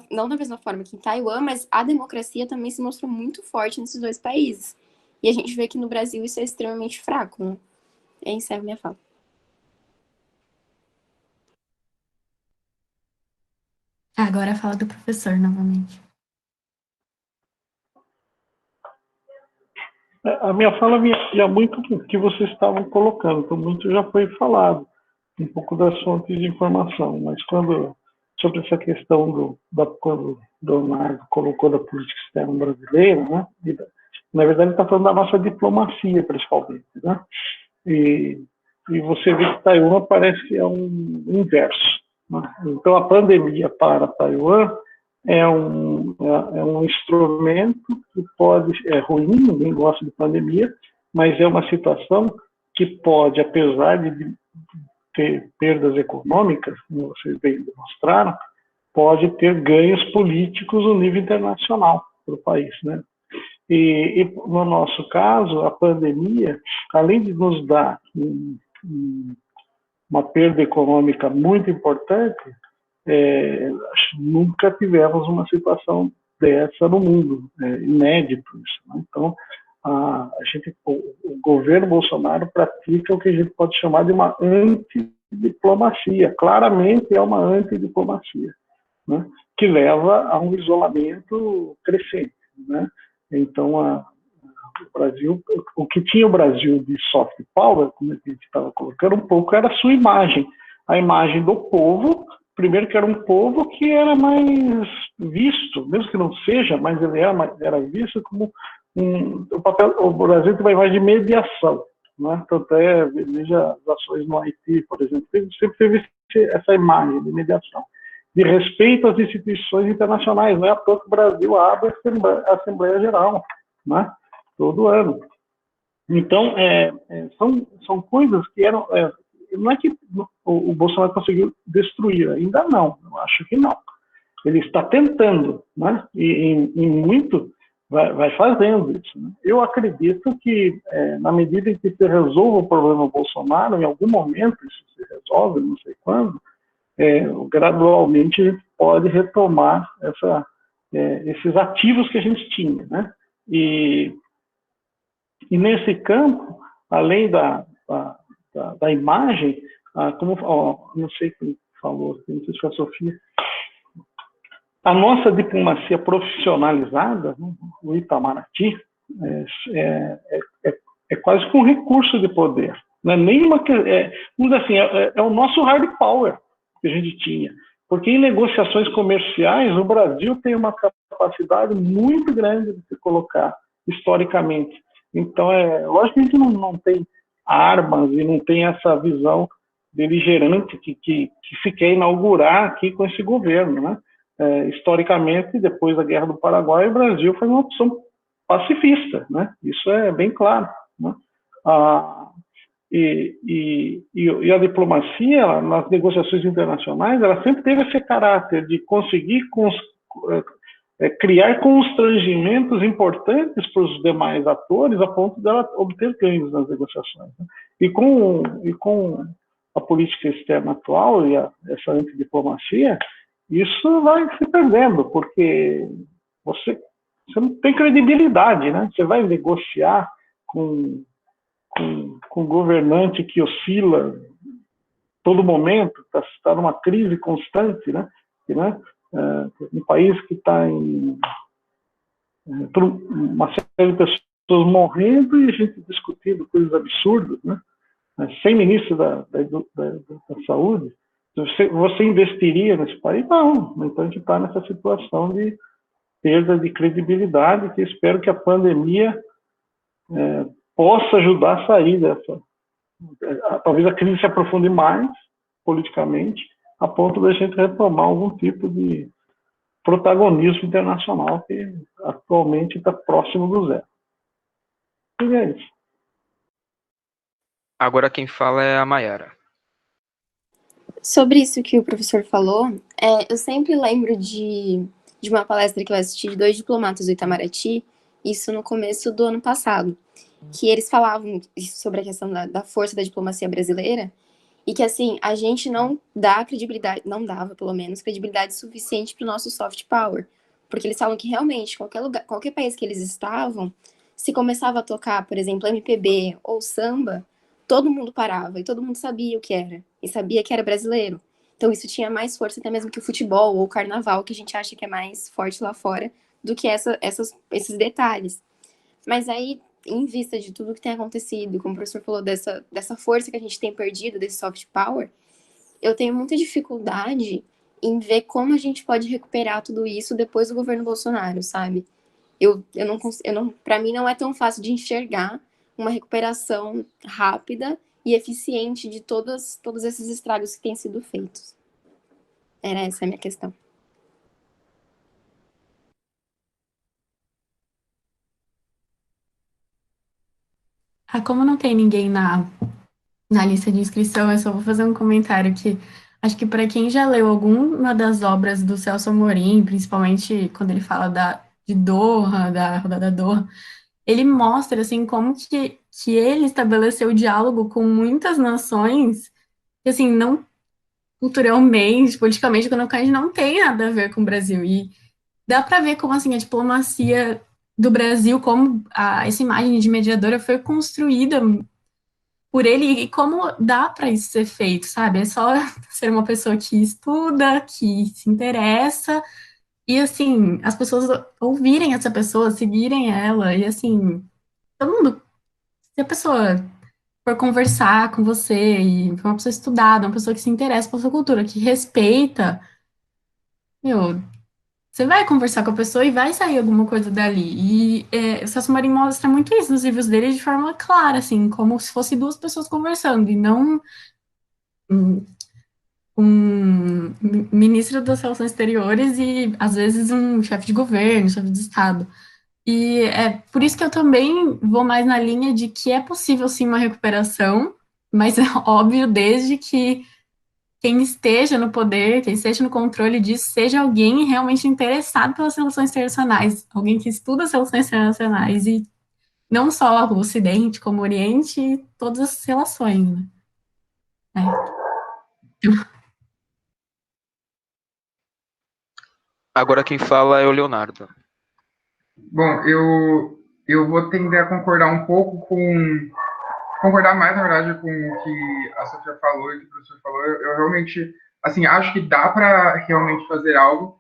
Não da mesma forma que em Taiwan, mas a democracia também se mostrou muito forte nesses dois países. E a gente vê que no Brasil isso é extremamente fraco, né? Eu encerro minha fala. Agora fala do professor novamente. A minha fala ia muito do que vocês estavam colocando, então muito já foi falado, um pouco das fontes de informação, mas sobre essa questão quando o Leonardo colocou da política externa brasileira, né, na verdade ele está falando da nossa diplomacia, principalmente, né, e você vê que Taiwan parece que é um inverso, né? Então a pandemia para Taiwan é um instrumento que é ruim, ninguém gosta de pandemia, mas é uma situação que pode, apesar de ter perdas econômicas, como vocês bem demonstraram, pode ter ganhos políticos no nível internacional para o país, né? E no nosso caso, a pandemia, além de nos dar uma perda econômica muito importante, nunca tivemos uma situação dessa no mundo, inédito isso, né? Então, o governo Bolsonaro pratica o que a gente pode chamar de uma antidiplomacia, claramente é uma antidiplomacia, né? Que leva a um isolamento crescente, né? Então, o Brasil, o que tinha o Brasil de soft power, como a gente estava colocando um pouco, era a sua imagem, a imagem do povo. Primeiro que era um povo que era mais visto, mesmo que não seja, mas ele era visto como o Brasil tem uma imagem de mediação, né? Tanto veja as ações no Haiti, por exemplo, sempre teve essa imagem de mediação, de respeito às instituições internacionais. Não é à toa que o Brasil abre a Assembleia Geral, né? Todo ano. Então, são coisas que eram... não é que o Bolsonaro conseguiu destruir, ainda não, eu acho que não. Ele está tentando, né? E em muito vai fazendo isso, né? Eu acredito que, na medida em que se resolva o problema Bolsonaro, em algum momento isso se resolve, não sei quando, gradualmente a gente pode retomar esses ativos que a gente tinha, né? E nesse campo, além da imagem, como não sei quem falou, não sei se foi a Sofia, a nossa diplomacia profissionalizada, né, o Itamaraty, é quase que um recurso de poder. Não é nenhuma, vamos dizer assim, é o nosso hard power que a gente tinha. Porque em negociações comerciais, o Brasil tem uma capacidade muito grande de se colocar historicamente. Então, lógico que a gente não tem armas e não tem essa visão beligerante que se quer inaugurar aqui com esse governo, né? Historicamente, depois da Guerra do Paraguai, o Brasil foi uma opção pacifista, né? Isso é bem claro, né? E a diplomacia, nas negociações internacionais, ela sempre teve esse caráter de conseguir criar constrangimentos importantes para os demais atores, a ponto dela obter ganhos nas negociações, né? E com a política externa atual e essa antidiplomacia, isso vai se perdendo, porque você não tem credibilidade, né? Você vai negociar com um governante que oscila todo momento, está numa crise constante, né? Um país que está em uma série de pessoas morrendo e a gente discutindo coisas absurdas, né? Sem ministro da saúde, você investiria nesse país? Não. Então a gente está nessa situação de perda de credibilidade, que espero que a pandemia possa ajudar a sair dessa. Talvez a crise se aprofunde mais politicamente, a ponto da gente retomar algum tipo de protagonismo internacional que atualmente está próximo do zero. E é isso. Agora quem fala é a Mayara. Sobre isso que o professor falou, eu sempre lembro de uma palestra que eu assisti de 2 diplomatas do Itamaraty, isso no começo do ano passado, que eles falavam sobre a questão da força da diplomacia brasileira, e que, assim, a gente não dá credibilidade, não dava, pelo menos, credibilidade suficiente para o nosso soft power, porque eles falam que, realmente, qualquer país que eles estavam, se começava a tocar, por exemplo, MPB ou samba, todo mundo parava, e todo mundo sabia o que era, e sabia que era brasileiro. Então, isso tinha mais força até mesmo que o futebol ou o carnaval, que a gente acha que é mais forte lá fora, do que esses detalhes. Mas aí, em vista de tudo que tem acontecido, como o professor falou, dessa força que a gente tem perdido, desse soft power, eu tenho muita dificuldade em ver como a gente pode recuperar tudo isso depois do governo Bolsonaro, sabe? Para mim não é tão fácil de enxergar uma recuperação rápida e eficiente de todos esses estragos que têm sido feitos. Era essa a minha questão. Como não tem ninguém na lista de inscrição, eu só vou fazer um comentário que acho que para quem já leu alguma das obras do Celso Amorim, principalmente quando ele fala de Doha, da rodada Doha, ele mostra assim como que ele estabeleceu diálogo com muitas nações que, assim, não culturalmente, politicamente, economicamente, não tem nada a ver com o Brasil. E dá para ver como, assim, a diplomacia do Brasil, como essa imagem de mediadora foi construída por ele e como dá para isso ser feito, sabe? É só ser uma pessoa que estuda, que se interessa e, assim, as pessoas ouvirem essa pessoa, seguirem ela e, assim, todo mundo, se a pessoa for conversar com você e for uma pessoa estudada, uma pessoa que se interessa pela sua cultura, que respeita, você vai conversar com a pessoa e vai sair alguma coisa dali. E o Celso Amorim mostra muito isso nos livros dele de forma clara, assim, como se fosse 2 pessoas conversando, e não um ministro das Relações Exteriores e, às vezes, um chefe de governo, chefe de Estado. E é por isso que eu também vou mais na linha de que é possível, sim, uma recuperação, mas é óbvio desde que quem esteja no poder, quem esteja no controle disso, seja alguém realmente interessado pelas relações internacionais, alguém que estuda as relações internacionais, e não só o Ocidente, como o Oriente, e todas as relações, né? Agora quem fala é o Leonardo. Bom, eu vou tender a concordar um pouco concordar mais, na verdade, com o que a Sofia falou e o que o professor falou. Eu realmente, assim, acho que dá para realmente fazer algo.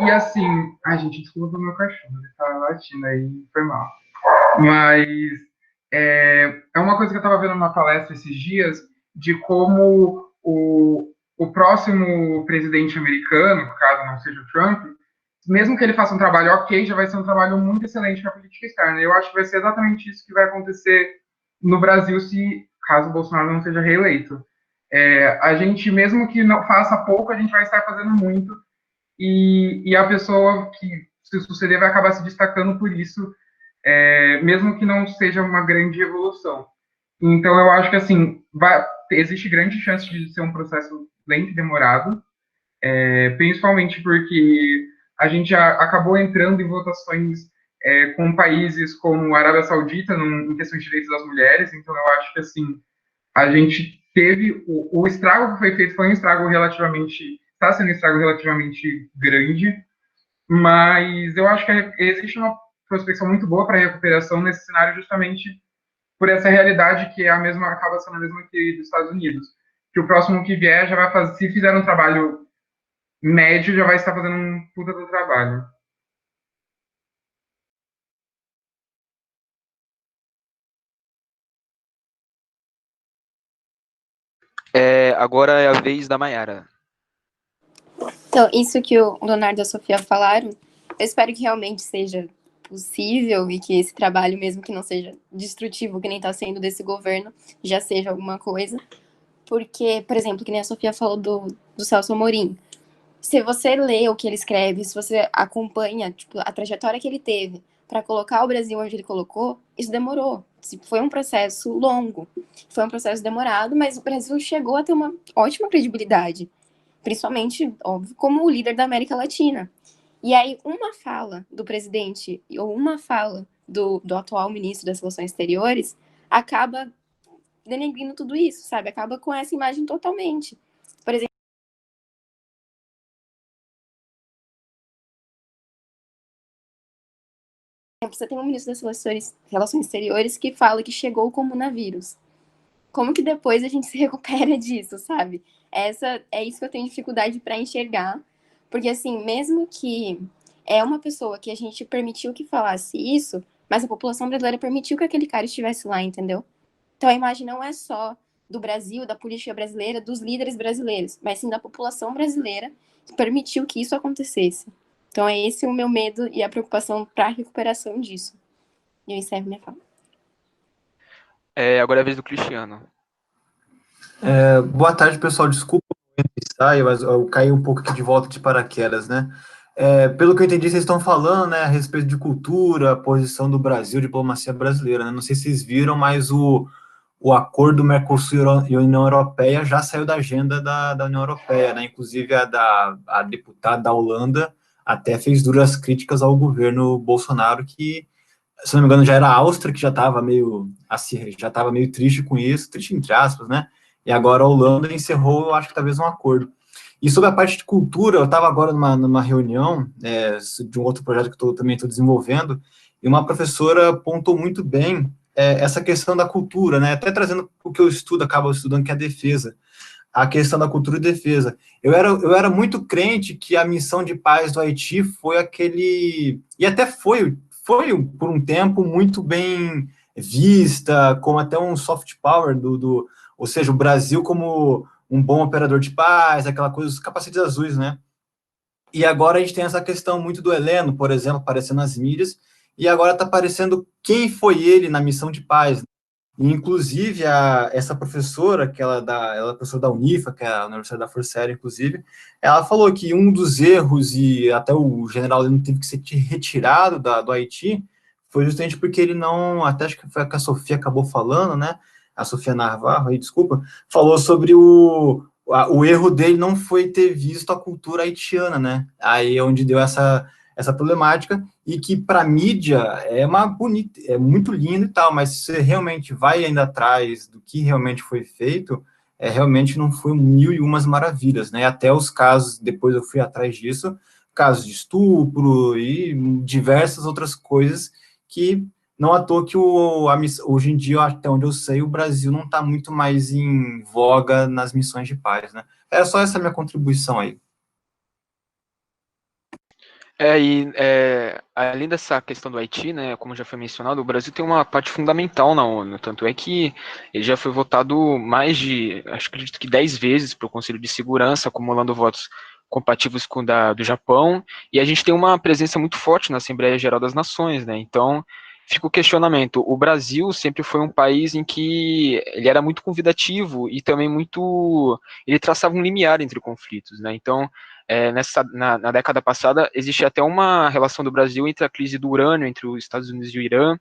E assim, ai gente, desculpa o meu cachorro, ele tá latindo aí, foi mal. Mas é uma coisa que eu estava vendo numa palestra esses dias, de como o próximo presidente americano, caso não seja o Trump, mesmo que ele faça um trabalho ok, já vai ser um trabalho muito excelente para a política externa. Eu acho que vai ser exatamente isso que vai acontecer no Brasil se, caso o Bolsonaro não seja reeleito. A gente, mesmo que não faça pouco, a gente vai estar fazendo muito, e a pessoa que se suceder vai acabar se destacando por isso, mesmo que não seja uma grande evolução. Então, eu acho que, assim, existe grande chance de ser um processo lento e demorado, principalmente porque a gente já acabou entrando em votações com países como a Arábia Saudita em questões de direitos das mulheres. Então, eu acho que, assim, a gente teve o estrago que foi feito foi um estrago relativamente, está sendo um estrago relativamente grande, mas eu acho que existe uma prospecção muito boa para a recuperação nesse cenário, justamente por essa realidade que é a mesma, acaba sendo a mesma que dos Estados Unidos, que o próximo que vier já vai fazer, se fizer um trabalho médio, já vai estar fazendo um puta do trabalho. Agora é a vez da Mayara. Então, isso que o Leonardo e a Sofia falaram, eu espero que realmente seja possível e que esse trabalho, mesmo que não seja destrutivo, que nem está sendo desse governo, já seja alguma coisa. Porque, por exemplo, que nem a Sofia falou do Celso Amorim. Se você lê o que ele escreve, se você acompanha tipo, a trajetória que ele teve para colocar o Brasil onde ele colocou, isso demorou. Foi um processo longo, foi um processo demorado, mas o Brasil chegou a ter uma ótima credibilidade, principalmente, óbvio, como o líder da América Latina. E aí, uma fala do presidente ou uma fala do atual ministro das Relações Exteriores acaba denegrindo tudo isso, sabe? Acaba com essa imagem totalmente. Por exemplo, você tem um ministro das Relações Exteriores que fala que chegou o comunavírus. Como que depois a gente se recupera disso, sabe? É isso que eu tenho dificuldade para enxergar. Porque, assim, mesmo que é uma pessoa que a gente permitiu que falasse isso, mas a população brasileira permitiu que aquele cara estivesse lá, entendeu? Então a imagem não é só do Brasil, da política brasileira, dos líderes brasileiros, mas sim da população brasileira que permitiu que isso acontecesse. Então é esse o meu medo e a preocupação para a recuperação disso. E eu encerro minha fala. Agora é a vez do Cristiano. Boa tarde, pessoal. Desculpa mas eu caí um pouco aqui de volta de paraquedas, né? Pelo que eu entendi, vocês estão falando, né, a respeito de cultura, a posição do Brasil, diplomacia brasileira, né? Não sei se vocês viram, mas o acordo Mercosul e União Europeia já saiu da agenda da União Europeia, né? Inclusive a deputada da Holanda até fez duras críticas ao governo Bolsonaro, que, se não me engano, já era a Áustria, que já estava meio triste com isso, triste entre aspas, né? E agora a Holanda encerrou, eu acho que talvez um acordo. E sobre a parte de cultura, eu estava agora numa reunião de um outro projeto que eu também estou desenvolvendo, e uma professora apontou muito bem essa questão da cultura, né? Até trazendo o que eu acabo estudando, que é a defesa. A questão da cultura e defesa. Eu era muito crente que a missão de paz do Haiti foi aquele... E até foi por um tempo muito bem vista, como até um soft power ou seja, o Brasil como um bom operador de paz, aquela coisa, os capacetes azuis, né? E agora a gente tem essa questão muito do Heleno, por exemplo, aparecendo nas mídias, e agora está aparecendo quem foi ele na missão de paz. E, inclusive, essa professora, ela é professora da Unifa, que é a Universidade da Força Aérea, inclusive, ela falou que um dos erros, e até o general Heleno teve que ser retirado do Haiti, foi justamente porque ele não, até acho que foi a que a Sofia acabou falando, né? A Sofia Navarro, aí, desculpa, falou sobre o erro dele não foi ter visto a cultura haitiana, né? Aí é onde deu essa problemática, e que para a mídia é muito lindo e tal, mas se você realmente vai ainda atrás do que realmente foi feito, realmente não foi mil e umas maravilhas, né? Até os casos, depois eu fui atrás disso, casos de estupro e diversas outras coisas que não à toa que hoje em dia, até onde eu sei, o Brasil não está muito mais em voga nas missões de paz, né? Era só essa minha contribuição aí. Além dessa questão do Haiti, né, como já foi mencionado, o Brasil tem uma parte fundamental na ONU, tanto é que ele já foi votado mais de, acredito que 10 vezes para o Conselho de Segurança, acumulando votos compatíveis com o do Japão, e a gente tem uma presença muito forte na Assembleia Geral das Nações, né, então fica o questionamento, o Brasil sempre foi um país em que ele era muito convidativo e também ele traçava um limiar entre conflitos, né, então na década passada, existia até uma relação do Brasil entre a crise do urânio entre os Estados Unidos e o Irã,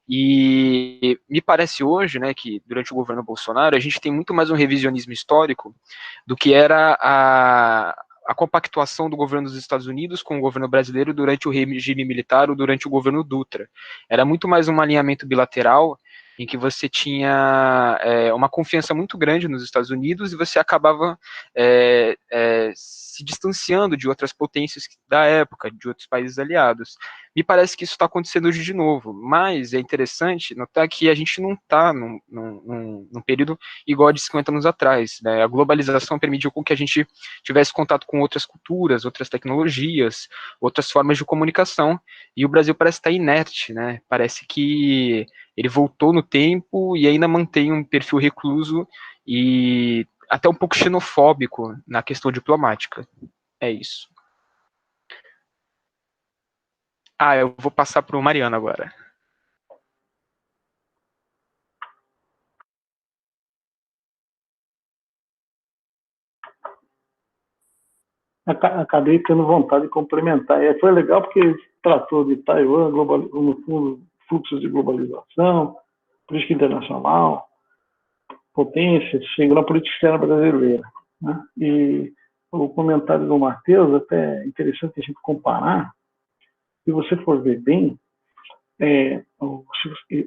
e me parece hoje, né, que durante o governo Bolsonaro, a gente tem muito mais um revisionismo histórico do que era a compactuação do governo dos Estados Unidos com o governo brasileiro durante o regime militar ou durante o governo Dutra. Era muito mais um alinhamento bilateral em que você tinha uma confiança muito grande nos Estados Unidos e você acabava se distanciando de outras potências da época, de outros países aliados. Me parece que isso está acontecendo hoje de novo, mas é interessante notar que a gente não está num período igual a de 50 anos atrás, né? A globalização permitiu com que a gente tivesse contato com outras culturas, outras tecnologias, outras formas de comunicação, e o Brasil parece estar inerte, né? Parece que ele voltou no tempo e ainda mantém um perfil recluso e até um pouco xenofóbico na questão diplomática. É isso. Eu vou passar para o Mariano agora. Acabei tendo vontade de complementar. E foi legal porque tratou de Taiwan, no fundo, fluxos de globalização, política internacional, potência, chegou na política externa brasileira. Né? E o comentário do Matheus, até é interessante a gente comparar, se você for ver bem, é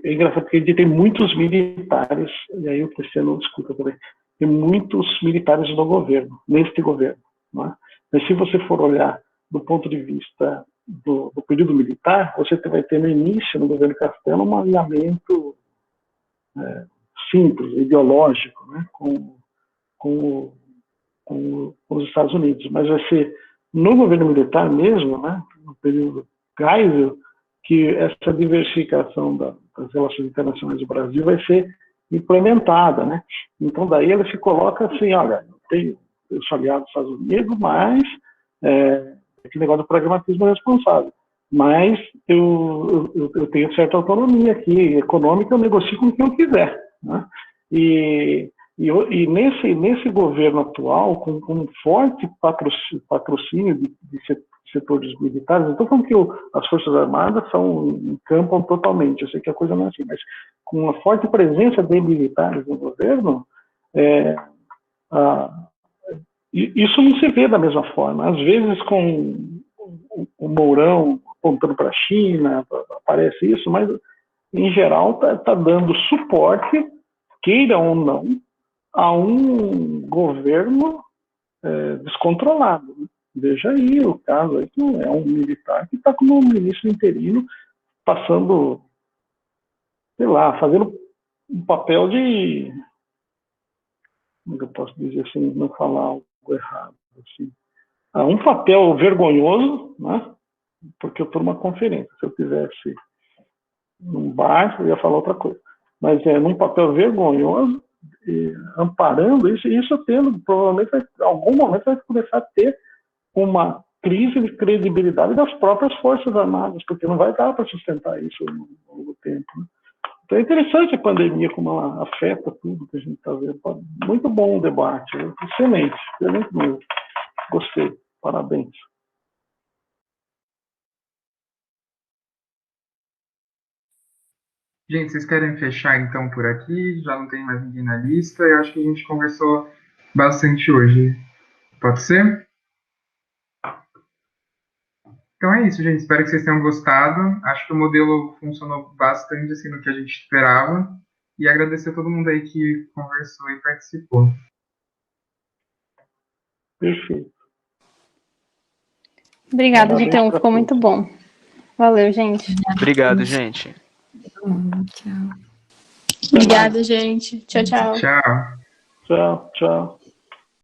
engraçado porque a gente tem muitos militares, e aí o Cristiano desculpa também, tem muitos militares no governo, neste governo. Né? Mas se você for olhar do ponto de vista do período militar, você vai ter no início, no governo Castelo, um alinhamento simples, ideológico, né? com os Estados Unidos. Mas vai ser no governo militar mesmo, né? No período Geisel, que essa diversificação das relações internacionais do Brasil vai ser implementada. Né? Então, daí ele se coloca assim, olha, eu sou aliado dos Estados Unidos, mas aquele negócio do pragmatismo responsável. Mas eu tenho certa autonomia aqui, econômica, eu negocio com quem eu quiser. Né? E nesse governo atual, com um forte patrocínio de setores militares, não estou falando que as Forças Armadas encampam totalmente, eu sei que a coisa não é assim, mas com uma forte presença de militares no governo, isso não se vê da mesma forma. Às vezes, com o Mourão apontando para a China, aparece isso, mas, em geral, está dando suporte, queira ou não, a um governo descontrolado. Veja aí o caso, aí, que é um militar que está como ministro interino, passando, sei lá, fazendo um papel de... Como eu posso dizer assim, não falar algo errado. Assim. Um papel vergonhoso, né? Porque eu estou numa conferência. Se eu tivesse num bar, eu ia falar outra coisa. Mas num papel vergonhoso, amparando isso, e isso provavelmente, em algum momento, vai começar a ter uma crise de credibilidade das próprias Forças Armadas, porque não vai dar para sustentar isso ao longo do tempo. Né? Então é interessante a pandemia, como ela afeta tudo que a gente está vendo. Muito bom o debate, excelente mesmo. Gostei, parabéns. Gente, vocês querem fechar então por aqui? Já não tem mais ninguém na lista. Eu acho que a gente conversou bastante hoje. Pode ser? Então é isso, gente. Espero que vocês tenham gostado. Acho que o modelo funcionou bastante assim no que a gente esperava. E agradecer a todo mundo aí que conversou e participou. Perfeito. Obrigada, Gitão. Ficou muito bom. Valeu, gente. Obrigado, gente. Obrigada, gente. Tchau, tchau. Tchau. Tchau, tchau.